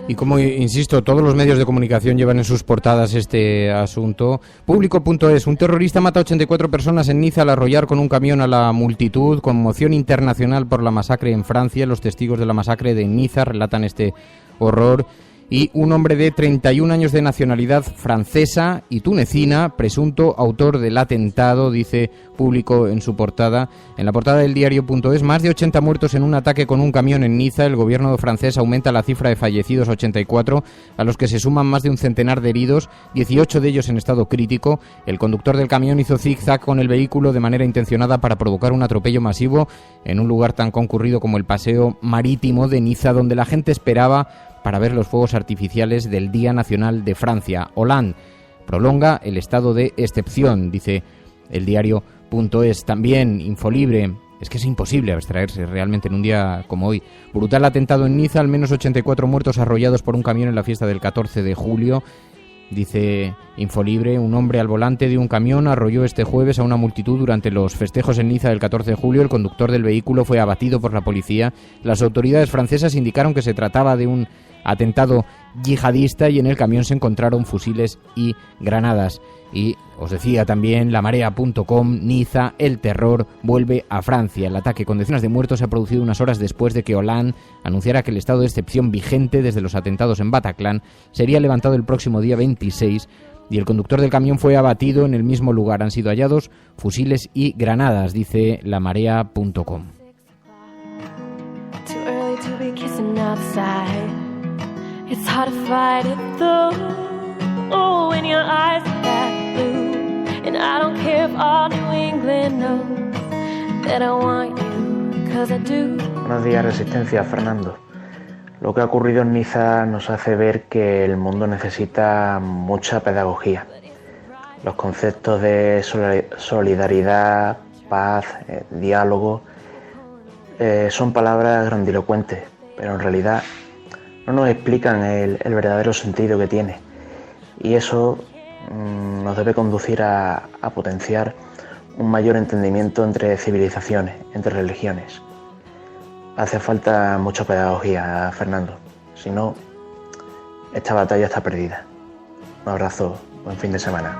Y como insisto, todos los medios de comunicación llevan en sus portadas este asunto. Público.es, un terrorista mata a 84 personas en Niza al arrollar con un camión a la multitud. Conmoción internacional por la masacre en Francia. Los testigos de la masacre de Niza relatan este horror. Y un hombre de 31 años de nacionalidad francesa y tunecina, presunto autor del atentado, dice Público en su portada. En la portada del diario.es, más de 80 muertos en un ataque con un camión en Niza. El gobierno francés aumenta la cifra de fallecidos a 84, a los que se suman más de un centenar de heridos, 18 de ellos en estado crítico. El conductor del camión hizo zigzag con el vehículo de manera intencionada para provocar un atropello masivo en un lugar tan concurrido como el paseo marítimo de Niza, donde la gente esperaba para ver los fuegos artificiales del Día Nacional de Francia. Hollande prolonga el estado de excepción, dice el diario.es. También Infolibre. Es que es imposible abstraerse realmente en un día como hoy. Brutal atentado en Niza, al menos 84 muertos arrollados por un camión en la fiesta del 14 de julio. Dice Infolibre, un hombre al volante de un camión arrolló este jueves a una multitud durante los festejos en Niza del 14 de julio. El conductor del vehículo fue abatido por la policía. Las autoridades francesas indicaron que se trataba de un atentado yihadista y en el camión se encontraron fusiles y granadas. Y os decía también lamarea.com, Niza, el terror vuelve a Francia. El ataque con decenas de muertos se ha producido unas horas después de que Hollande anunciara que el estado de excepción vigente desde los atentados en Bataclan sería levantado el próximo día 26 y el conductor del camión fue abatido en el mismo lugar. Han sido hallados fusiles y granadas, dice lamarea.com. It's hard to fight it through. Oh, when your eyes are that blue. And I don't care if all New England knows that I want you, 'cause I do. Buenos días, Resistencia, Fernando. Lo que ha ocurrido en Niza nos hace ver que el mundo necesita mucha pedagogía. Los conceptos de solidaridad, paz, diálogo, son palabras grandilocuentes, pero en realidad no nos explican el verdadero sentido que tiene, y eso nos debe conducir a potenciar un mayor entendimiento entre civilizaciones, entre religiones. Hace falta mucha pedagogía, Fernando, si no, esta batalla está perdida. Un abrazo, buen fin de semana.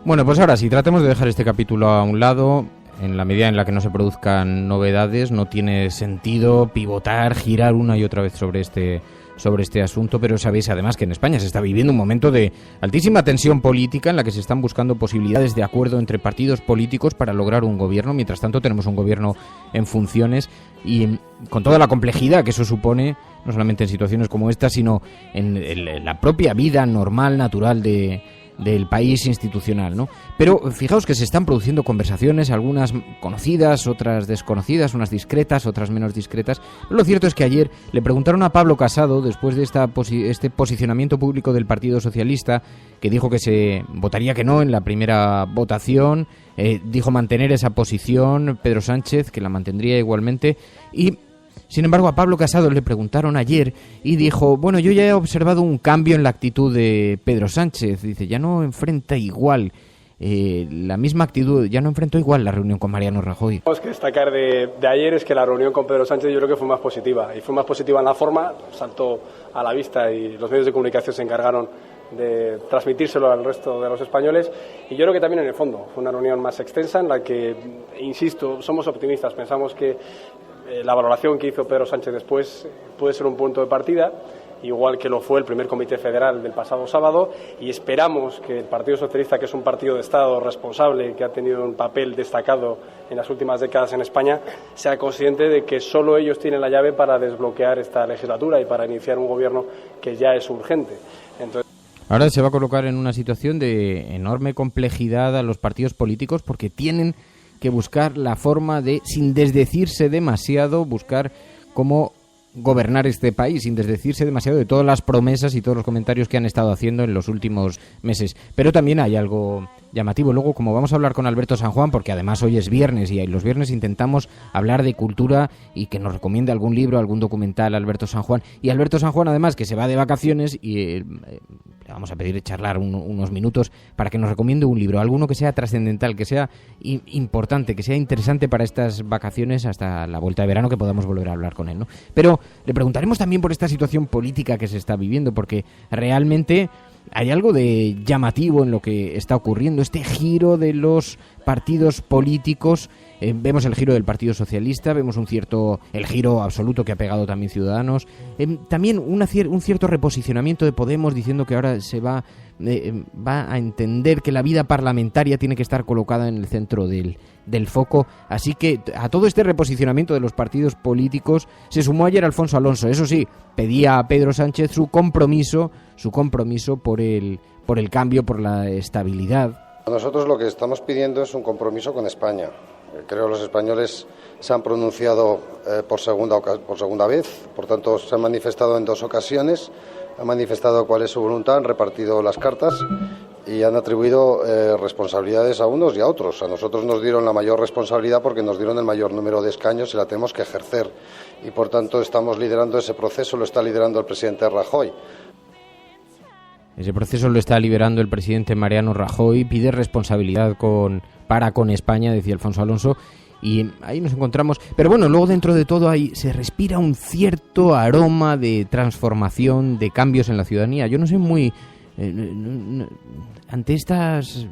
Bueno, pues ahora sí, tratemos de dejar este capítulo a un lado. En la medida en la que no se produzcan novedades, no tiene sentido pivotar, girar una y otra vez sobre este asunto, pero sabéis además que en España se está viviendo un momento de altísima tensión política en la que se están buscando posibilidades de acuerdo entre partidos políticos para lograr un gobierno. Mientras tanto tenemos un gobierno en funciones y con toda la complejidad que eso supone, no solamente en situaciones como esta, sino en la propia vida normal, natural del país institucional, ¿no? Pero fijaos que se están produciendo conversaciones, algunas conocidas, otras desconocidas, unas discretas, otras menos discretas. Pero lo cierto es que ayer le preguntaron a Pablo Casado, después de este posicionamiento público del Partido Socialista, que dijo que se votaría que no en la primera votación, dijo mantener esa posición, Pedro Sánchez, que la mantendría igualmente, y sin embargo, a Pablo Casado le preguntaron ayer y dijo, bueno, yo ya he observado un cambio en la actitud de Pedro Sánchez. Dice, ya no enfrenta igual la misma actitud, ya no enfrentó igual la reunión con Mariano Rajoy. Lo que destacar de ayer es que la reunión con Pedro Sánchez yo creo que fue más positiva, y fue más positiva en la forma, saltó a la vista y los medios de comunicación se encargaron de transmitírselo al resto de los españoles, y yo creo que también en el fondo fue una reunión más extensa en la que, insisto, somos optimistas, pensamos que la valoración que hizo Pedro Sánchez después puede ser un punto de partida, igual que lo fue el primer Comité Federal del pasado sábado, y esperamos que el Partido Socialista, que es un partido de Estado responsable, que ha tenido un papel destacado en las últimas décadas en España, sea consciente de que solo ellos tienen la llave para desbloquear esta legislatura y para iniciar un gobierno que ya es urgente. Entonces, ahora se va a colocar en una situación de enorme complejidad a los partidos políticos porque tienen que buscar la forma de, sin desdecirse demasiado, buscar cómo gobernar este país, sin desdecirse demasiado de todas las promesas y todos los comentarios que han estado haciendo en los últimos meses. Pero también hay algo llamativo. Luego, como vamos a hablar con Alberto San Juan, porque además hoy es viernes y los viernes intentamos hablar de cultura y que nos recomiende algún libro, algún documental, Alberto San Juan. Y Alberto San Juan, además, que se va de vacaciones y le vamos a pedir charlar unos minutos para que nos recomiende un libro, alguno que sea trascendental, que sea importante, que sea interesante para estas vacaciones hasta la vuelta de verano, que podamos volver a hablar con él, ¿no? Pero le preguntaremos también por esta situación política que se está viviendo, porque realmente hay algo de llamativo en lo que está ocurriendo, este giro de los partidos políticos. Vemos el giro del Partido Socialista, vemos el giro absoluto que ha pegado también Ciudadanos, también un cierto reposicionamiento de Podemos, diciendo que ahora se va a entender que la vida parlamentaria tiene que estar colocada en el centro del foco. Así que a todo este reposicionamiento de los partidos políticos se sumó ayer Alfonso Alonso. Eso sí, pedía a Pedro Sánchez su compromiso por el cambio, por la estabilidad. Nosotros lo que estamos pidiendo es un compromiso con España. Creo que los españoles se han pronunciado por segunda vez, por tanto se han manifestado en 2 ocasiones, han manifestado cuál es su voluntad, han repartido las cartas y han atribuido responsabilidades a unos y a otros. A nosotros nos dieron la mayor responsabilidad porque nos dieron el mayor número de escaños y la tenemos que ejercer. Y por tanto estamos liderando ese proceso, lo está liderando el presidente Rajoy. Ese proceso lo está liderando el presidente Mariano Rajoy, pide responsabilidad con España, decía Alfonso Alonso, y ahí nos encontramos. Pero bueno, luego dentro de todo ahí se respira un cierto aroma de transformación, de cambios en la ciudadanía. Yo no soy muy... ante estas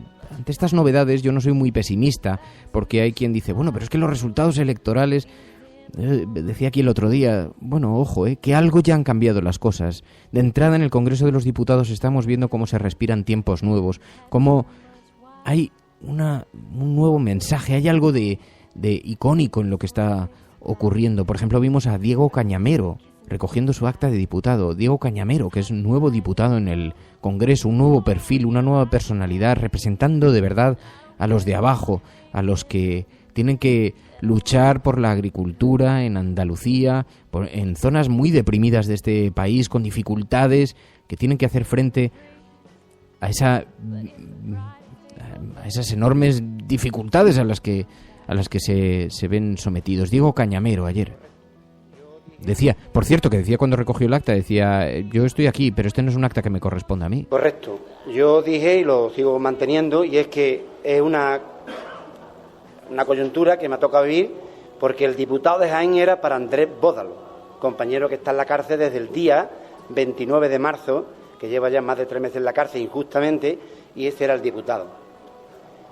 novedades yo no soy muy pesimista, porque hay quien dice, bueno, pero es que los resultados electorales... decía aquí el otro día, bueno, ojo, que algo ya han cambiado las cosas. De entrada en el Congreso de los Diputados estamos viendo cómo se respiran tiempos nuevos, cómo hay un nuevo mensaje, hay algo de icónico en lo que está ocurriendo. Por ejemplo, vimos a Diego Cañamero recogiendo su acta de diputado. Diego Cañamero, que es un nuevo diputado en el Congreso, un nuevo perfil, una nueva personalidad, representando de verdad a los de abajo, a los que tienen que luchar por la agricultura en Andalucía, en zonas muy deprimidas de este país, con dificultades, que tienen que hacer frente a esas enormes dificultades a las que se ven sometidos. Diego Cañamero ayer decía, por cierto, que decía cuando recogió el acta, decía, yo estoy aquí, pero este no es un acta que me corresponda a mí. Correcto. Yo dije, y lo sigo manteniendo, y es que es una coyuntura que me ha tocado vivir, porque el diputado de Jaén era para Andrés Bódalo, compañero que está en la cárcel desde el día 29 de marzo, que lleva ya más de 3 meses en la cárcel injustamente, y ese era el diputado.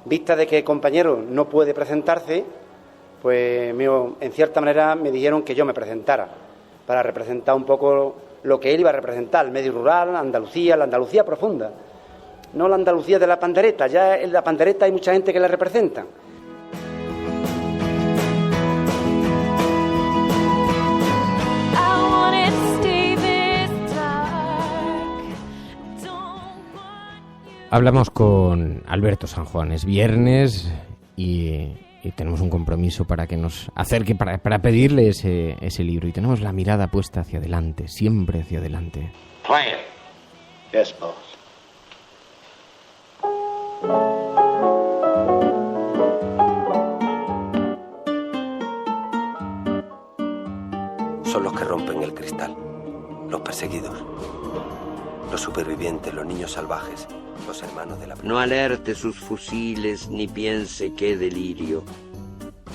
Vista de que el compañero no puede presentarse, pues en cierta manera me dijeron que yo me presentara, para representar un poco lo que él iba a representar, el medio rural, Andalucía, la Andalucía profunda, no la Andalucía de la pandereta. Ya en la pandereta hay mucha gente que la representa. Hablamos con Alberto San Juan, es viernes y tenemos un compromiso para que nos acerque, para pedirle ese libro, y tenemos la mirada puesta hacia adelante, siempre hacia adelante. Play it. Yes, boss. Son los que rompen el cristal, los perseguidos, los supervivientes, los niños salvajes, los hermanos de la primavera. No alerte sus fusiles ni piense qué delirio.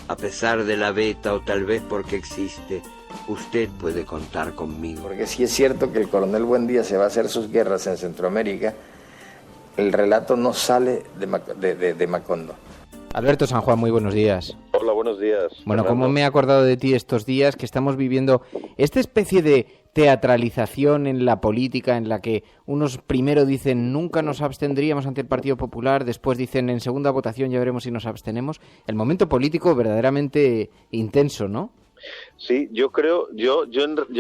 A pesar de la beta o tal vez porque existe, usted puede contar conmigo. Porque sí es cierto que el coronel Buendía se va a hacer sus guerras en Centroamérica, el relato no sale de Macondo. Alberto San Juan, muy buenos días. Hola, buenos días. Bueno, Fernando. ¿cómo me he acordado de ti estos días que estamos viviendo esta especie de teatralización en la política en la que unos primero dicen nunca nos abstendríamos ante el Partido Popular, después dicen en segunda votación ya veremos si nos abstenemos? El momento político verdaderamente intenso, ¿no? Sí, yo creo, yo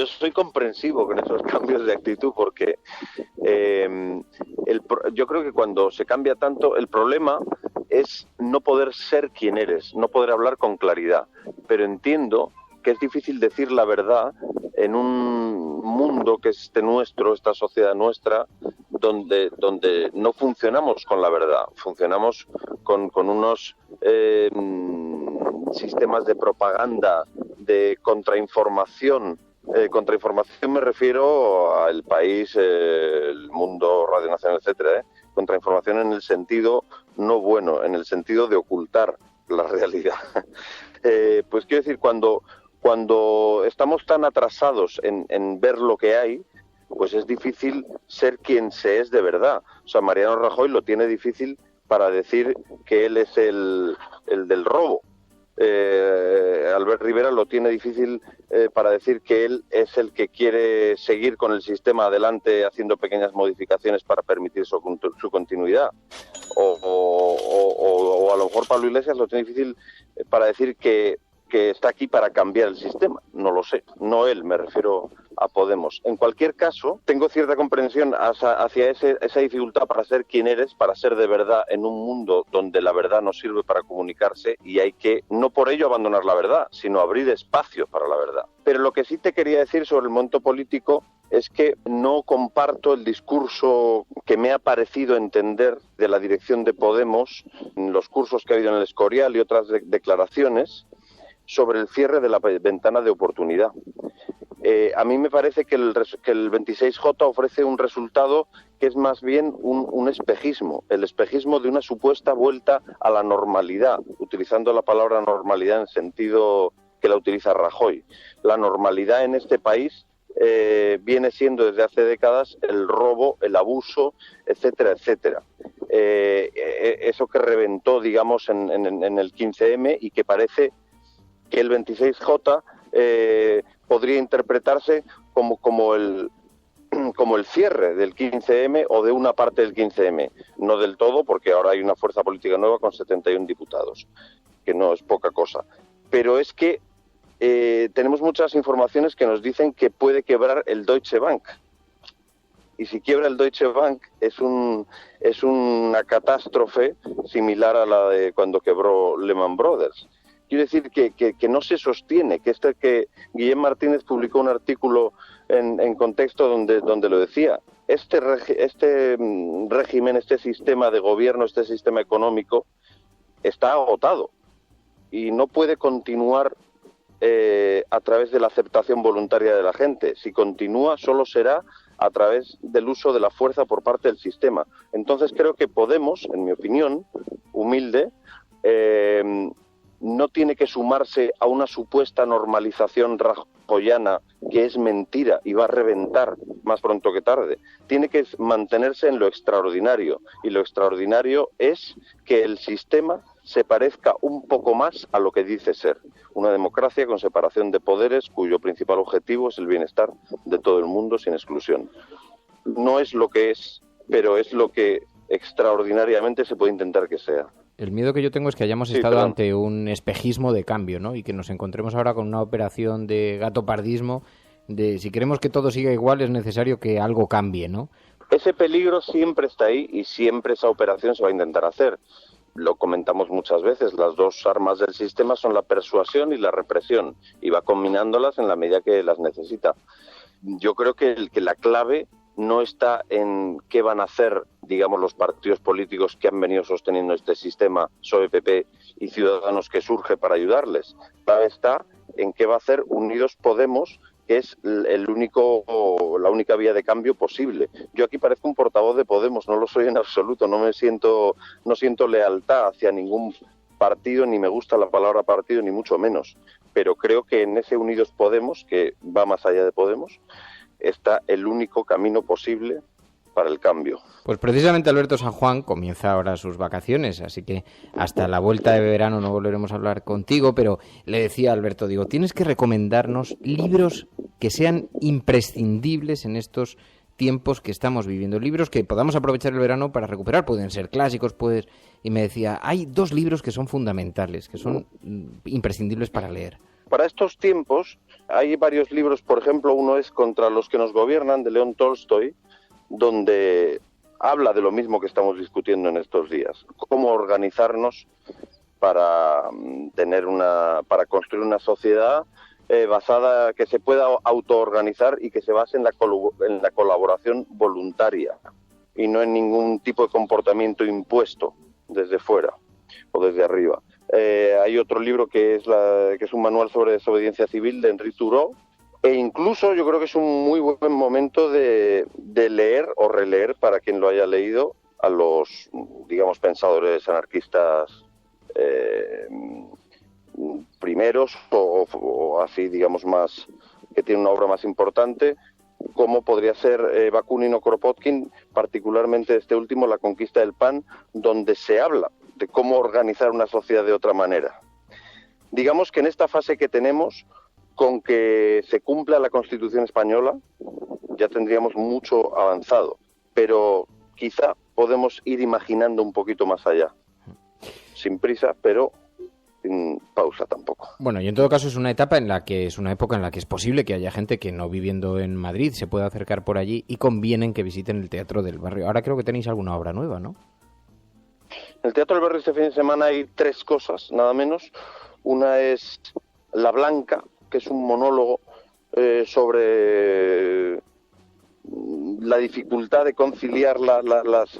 soy comprensivo con esos cambios de actitud porque yo creo que cuando se cambia tanto, el problema es no poder ser quien eres, no poder hablar con claridad. Pero entiendo que es difícil decir la verdad en un mundo que es nuestro, esta sociedad nuestra, donde no funcionamos con la verdad, funcionamos con unos sistemas de propaganda, de contrainformación. Contrainformación me refiero al país, el mundo, Radio Nacional, etcétera. Contrainformación en el sentido no bueno, en el sentido de ocultar la realidad. Pues quiero decir, cuando estamos tan atrasados en ver lo que hay, pues es difícil ser quien se es de verdad. O sea, Mariano Rajoy lo tiene difícil para decir que él es el del robo. Albert Rivera lo tiene difícil para decir que él es el que quiere seguir con el sistema adelante haciendo pequeñas modificaciones para permitir su continuidad. O a lo mejor Pablo Iglesias lo tiene difícil para decir que está aquí para cambiar el sistema. No lo sé, no él, me refiero a Podemos. En cualquier caso, tengo cierta comprensión hacia esa dificultad para ser quien eres, para ser de verdad en un mundo donde la verdad no sirve para comunicarse y hay que, no por ello abandonar la verdad, sino abrir espacio para la verdad. Pero lo que sí te quería decir sobre el momento político es que no comparto el discurso que me ha parecido entender de la dirección de Podemos, en los cursos que ha habido en el Escorial y otras declaraciones, sobre el cierre de la ventana de oportunidad. A mí me parece que el 26J ofrece un resultado que es más bien un espejismo, el espejismo de una supuesta vuelta a la normalidad, utilizando la palabra normalidad en el sentido que la utiliza Rajoy. La normalidad en este país viene siendo desde hace décadas el robo, el abuso, etcétera, etcétera. Eso que reventó, digamos, en el 15M y que parece que el 26J podría interpretarse como el cierre del 15M o de una parte del 15M. No del todo, porque ahora hay una fuerza política nueva con 71 diputados, que no es poca cosa. Pero es que tenemos muchas informaciones que nos dicen que puede quebrar el Deutsche Bank. Y si quiebra el Deutsche Bank es una catástrofe similar a la de cuando quebró Lehman Brothers. Quiero decir que no se sostiene, que Guillem Martínez publicó un artículo en Contexto donde lo decía. Este régimen, este sistema de gobierno, este sistema económico está agotado y no puede continuar a través de la aceptación voluntaria de la gente. Si continúa, solo será a través del uso de la fuerza por parte del sistema. Entonces creo que Podemos, en mi opinión, humilde, no tiene que sumarse a una supuesta normalización rajoyana que es mentira y va a reventar más pronto que tarde. Tiene que mantenerse en lo extraordinario, y lo extraordinario es que el sistema se parezca un poco más a lo que dice ser. Una democracia con separación de poderes cuyo principal objetivo es el bienestar de todo el mundo sin exclusión. No es lo que es, pero es lo que extraordinariamente se puede intentar que sea. El miedo que yo tengo es que hayamos estado ante un espejismo de cambio, ¿no? Y que nos encontremos ahora con una operación de gatopardismo, de si queremos que todo siga igual es necesario que algo cambie, ¿no? Ese peligro siempre está ahí y siempre esa operación se va a intentar hacer. Lo comentamos muchas veces, las dos armas del sistema son la persuasión y la represión, y va combinándolas en la medida que las necesita. Yo creo que la clave no está en qué van a hacer, digamos, los partidos políticos que han venido sosteniendo este sistema, PSOE, PP y Ciudadanos, que surge para ayudarles. La clave está en qué va a hacer Unidos Podemos, que es la única vía de cambio posible. Yo aquí parezco un portavoz de Podemos, no lo soy en absoluto, no siento lealtad hacia ningún partido, ni me gusta la palabra partido, ni mucho menos, pero creo que en ese Unidos Podemos, que va más allá de Podemos, está el único camino posible para el cambio. Pues precisamente Alberto San Juan comienza ahora sus vacaciones, así que hasta la vuelta de verano no volveremos a hablar contigo, pero le decía a Alberto, digo, tienes que recomendarnos libros que sean imprescindibles en estos tiempos que estamos viviendo, libros que podamos aprovechar el verano para recuperar, pueden ser clásicos, y me decía, hay 2 libros que son fundamentales, que son imprescindibles para leer. Para estos tiempos hay varios libros, por ejemplo, uno es Contra los que nos gobiernan, de León Tolstoy, donde habla de lo mismo que estamos discutiendo en estos días, cómo organizarnos para construir una sociedad basada, que se pueda autoorganizar y que se base en la colaboración voluntaria y no en ningún tipo de comportamiento impuesto desde fuera o desde arriba. Hay otro libro que es un manual sobre desobediencia civil de Henri Thoreau, e incluso yo creo que es un muy buen momento de leer o releer, para quien lo haya leído, a los, digamos, pensadores anarquistas primeros o así, digamos, más, que tienen una obra más importante, como podría ser Bakunin o Kropotkin, particularmente este último, La conquista del pan, donde se habla de cómo organizar una sociedad de otra manera. Digamos que en esta fase que tenemos, con que se cumpla la Constitución española, ya tendríamos mucho avanzado, pero quizá podemos ir imaginando un poquito más allá, sin prisa, pero sin pausa tampoco. Bueno, y en todo caso es una época en la que es posible que haya gente que no viviendo en Madrid se pueda acercar por allí, y conviene que visiten el Teatro del Barrio. Ahora creo que tenéis alguna obra nueva, ¿no? En el Teatro del Barrio este fin de semana hay 3 cosas, nada menos. Una es La Blanca, que es un monólogo sobre la dificultad de conciliar las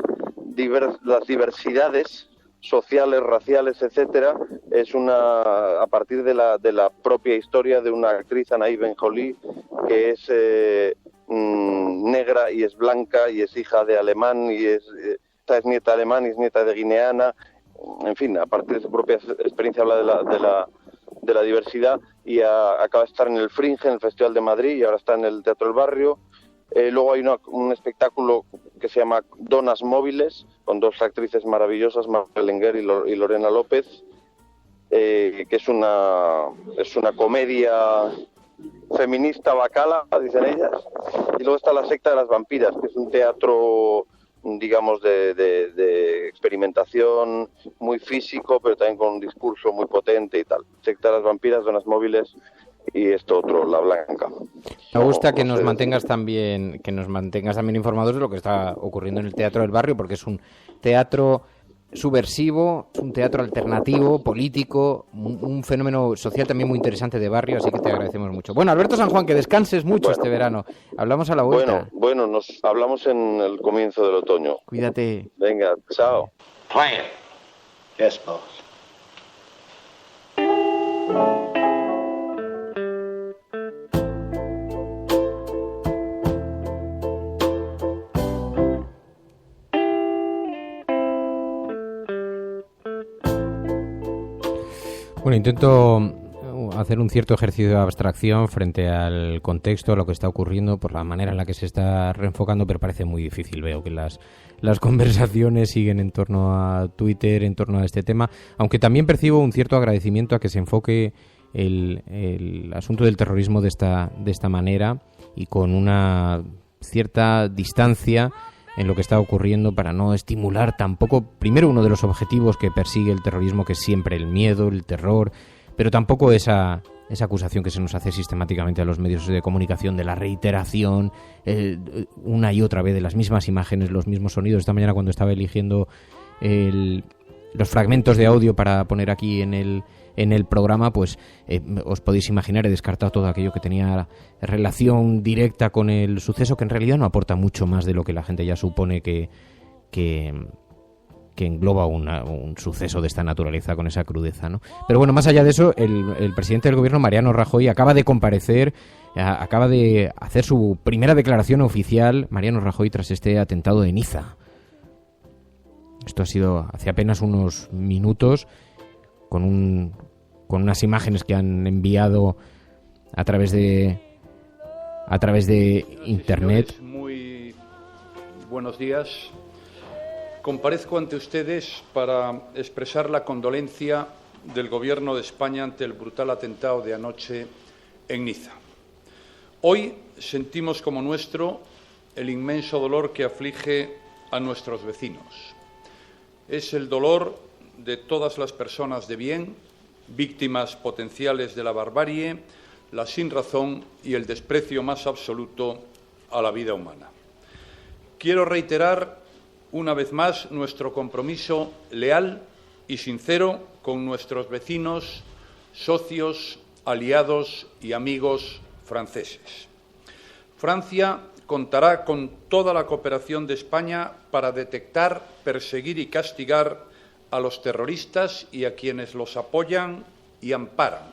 diversidades sociales, raciales, etcétera. Es a partir de la propia historia de una actriz, Anaïs Ben-Joly, que es negra y es blanca y es hija de alemán y es nieta de alemán y es nieta de guineana. En fin, a partir de su propia experiencia habla de la diversidad, y acaba de estar en el Fringe, en el Festival de Madrid, y ahora está en el Teatro del Barrio. Luego hay un espectáculo que se llama Donas Móviles, con 2 actrices maravillosas, María Belenguer y Lorena López, que es una comedia feminista bacala, dicen ellas. Y luego está La secta de las vampiras, que es un teatro, digamos, de experimentación, muy físico, pero también con un discurso muy potente y tal. Secta de las vampiras, Donas Móviles y esto otro, La Blanca. Me gusta que nos mantengas también informados de lo que está ocurriendo en el Teatro del Barrio, porque es un teatro subversivo, un teatro alternativo, político, un fenómeno social también muy interesante de barrio, así que te agradecemos mucho. Bueno, Alberto San Juan, que descanses mucho este verano. Hablamos a la vuelta. Bueno, nos hablamos en el comienzo del otoño. Cuídate. Venga, chao. Play it. Yes, boss. Bueno, intento hacer un cierto ejercicio de abstracción frente al contexto, a lo que está ocurriendo, por la manera en la que se está reenfocando, pero parece muy difícil. Veo que las conversaciones siguen en torno a Twitter, en torno a este tema, aunque también percibo un cierto agradecimiento a que se enfoque el asunto del terrorismo de esta manera y con una cierta distancia en lo que está ocurriendo, para no estimular tampoco, primero, uno de los objetivos que persigue el terrorismo, que es siempre el miedo, el terror, pero tampoco esa acusación que se nos hace sistemáticamente a los medios de comunicación de la reiteración una y otra vez de las mismas imágenes, los mismos sonidos. Esta mañana, cuando estaba eligiendo los fragmentos de audio para poner aquí en el programa, pues os podéis imaginar, he descartado todo aquello que tenía relación directa con el suceso, que en realidad no aporta mucho más de lo que la gente ya supone que engloba un suceso de esta naturaleza con esa crudeza, ¿no? Pero bueno, más allá de eso, el presidente del gobierno, Mariano Rajoy, acaba de comparecer, acaba de hacer su primera declaración oficial, Mariano Rajoy, tras este atentado de Niza. Esto ha sido hace apenas unos minutos, con unas imágenes que han enviado a través de internet. Señores, muy buenos días. Comparezco ante ustedes para expresar la condolencia del Gobierno de España ante el brutal atentado de anoche en Niza. Hoy sentimos como nuestro el inmenso dolor que aflige a nuestros vecinos. Es el dolor de todas las personas de bien, víctimas potenciales de la barbarie, la sinrazón y el desprecio más absoluto a la vida humana. Quiero reiterar una vez más nuestro compromiso leal y sincero con nuestros vecinos, socios, aliados y amigos franceses. Francia contará con toda la cooperación de España para detectar, perseguir y castigar a los terroristas y a quienes los apoyan y amparan.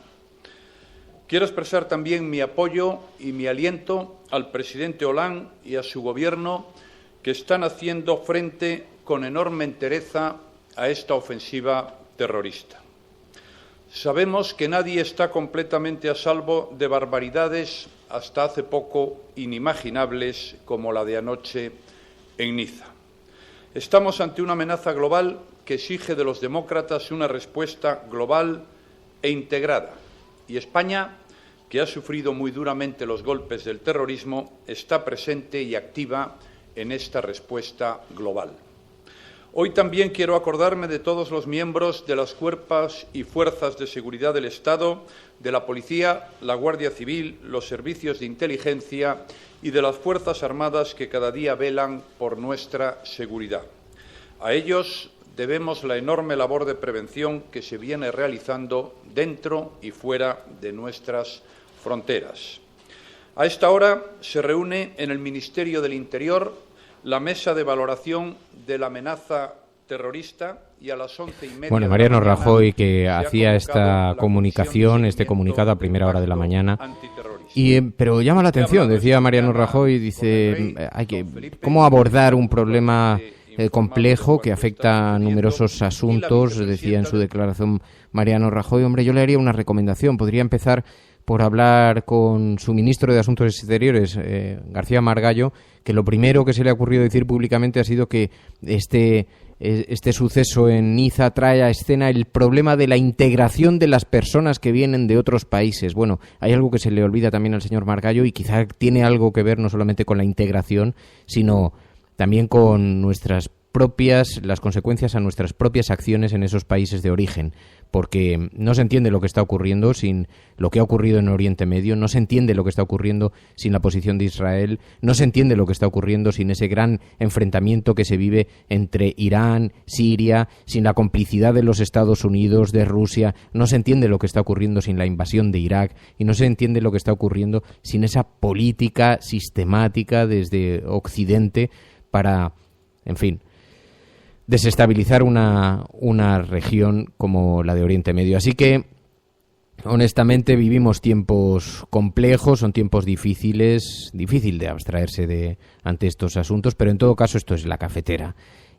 Quiero expresar también mi apoyo y mi aliento al presidente Hollande y a su gobierno, que están haciendo frente con enorme entereza a esta ofensiva terrorista. Sabemos que nadie está completamente a salvo de barbaridades hasta hace poco inimaginables como la de anoche en Niza. Estamos ante una amenaza global que exige de los demócratas una respuesta global e integrada. Y España, que ha sufrido muy duramente los golpes del terrorismo, está presente y activa en esta respuesta global. Hoy también quiero acordarme de todos los miembros de las cuerpos y fuerzas de seguridad del Estado, de la Policía, la Guardia Civil, los servicios de inteligencia y de las Fuerzas Armadas que cada día velan por nuestra seguridad. A ellos debemos la enorme labor de prevención que se viene realizando dentro y fuera de nuestras fronteras. A esta hora se reúne en el Ministerio del Interior la mesa de valoración de la amenaza terrorista y a las 11:30. Bueno, Mariano Rajoy, que hacía esta comunicación, este comunicado a primera hora de la mañana. Pero llama la atención, decía Mariano Rajoy, dice, ¿cómo abordar un problema complejo que afecta a numerosos asuntos? Decía en su declaración Mariano Rajoy, hombre, yo le haría una recomendación, podría empezar por hablar con su ministro de Asuntos Exteriores, García Margallo, que lo primero que se le ha ocurrido decir públicamente ha sido que este suceso en Niza trae a escena el problema de la integración de las personas que vienen de otros países. Bueno, hay algo que se le olvida también al señor Margallo y quizá tiene algo que ver no solamente con la integración, sino también con las consecuencias a nuestras propias acciones en esos países de origen, porque no se entiende lo que está ocurriendo sin lo que ha ocurrido en Oriente Medio, no se entiende lo que está ocurriendo sin la posición de Israel, no se entiende lo que está ocurriendo sin ese gran enfrentamiento que se vive entre Irán, Siria, sin la complicidad de los Estados Unidos, de Rusia, no se entiende lo que está ocurriendo sin la invasión de Irak y no se entiende lo que está ocurriendo sin esa política sistemática desde Occidente para, en fin, desestabilizar una región como la de Oriente Medio. Así que, honestamente, vivimos tiempos complejos, son tiempos difíciles, difícil de abstraerse ante estos asuntos, pero en todo caso esto es la cafetera.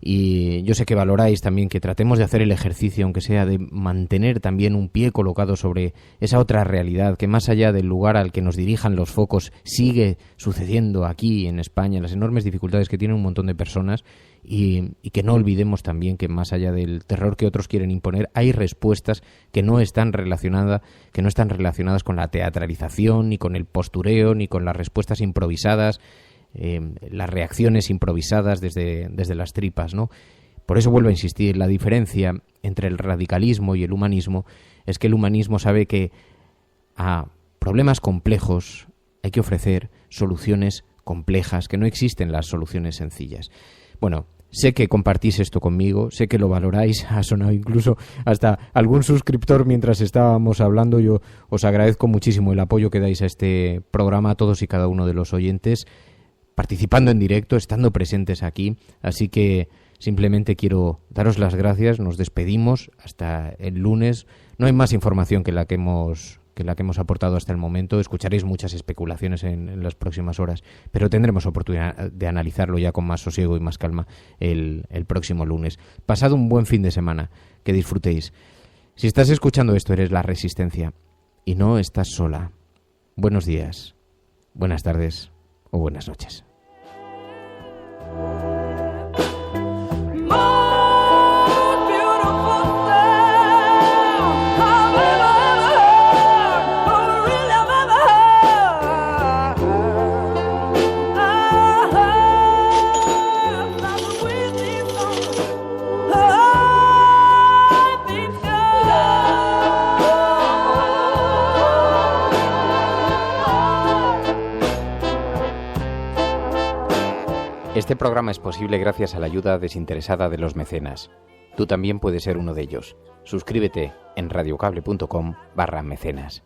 Y yo sé que valoráis también que tratemos de hacer el ejercicio, aunque sea de mantener también un pie colocado sobre esa otra realidad, que más allá del lugar al que nos dirijan los focos, sigue sucediendo aquí en España, las enormes dificultades que tienen un montón de personas, y que no olvidemos también que más allá del terror que otros quieren imponer, hay respuestas que no están relacionadas con la teatralización, ni con el postureo, ni con las respuestas improvisadas, las reacciones improvisadas desde las tripas, ¿no? Por eso vuelvo a insistir, la diferencia entre el radicalismo y el humanismo es que el humanismo sabe que a problemas complejos hay que ofrecer soluciones complejas, que no existen las soluciones sencillas. Bueno, sé que compartís esto conmigo, sé que lo valoráis, ha sonado incluso hasta algún suscriptor mientras estábamos hablando. Yo os agradezco muchísimo el apoyo que dais a este programa, a todos y cada uno de los oyentes, participando en directo, estando presentes aquí, así que Simplemente quiero daros las gracias, nos despedimos hasta el lunes. No hay más información que la que hemos aportado hasta el momento. Escucharéis muchas especulaciones en las próximas horas, pero tendremos oportunidad de analizarlo ya con más sosiego y más calma el próximo lunes. Pasad un buen fin de semana, que disfrutéis. Si estás escuchando esto, eres La Resistencia y no estás sola. Buenos días, buenas tardes o buenas noches. Este programa es posible gracias a la ayuda desinteresada de los mecenas. Tú también puedes ser uno de ellos. Suscríbete en radiocable.com/mecenas.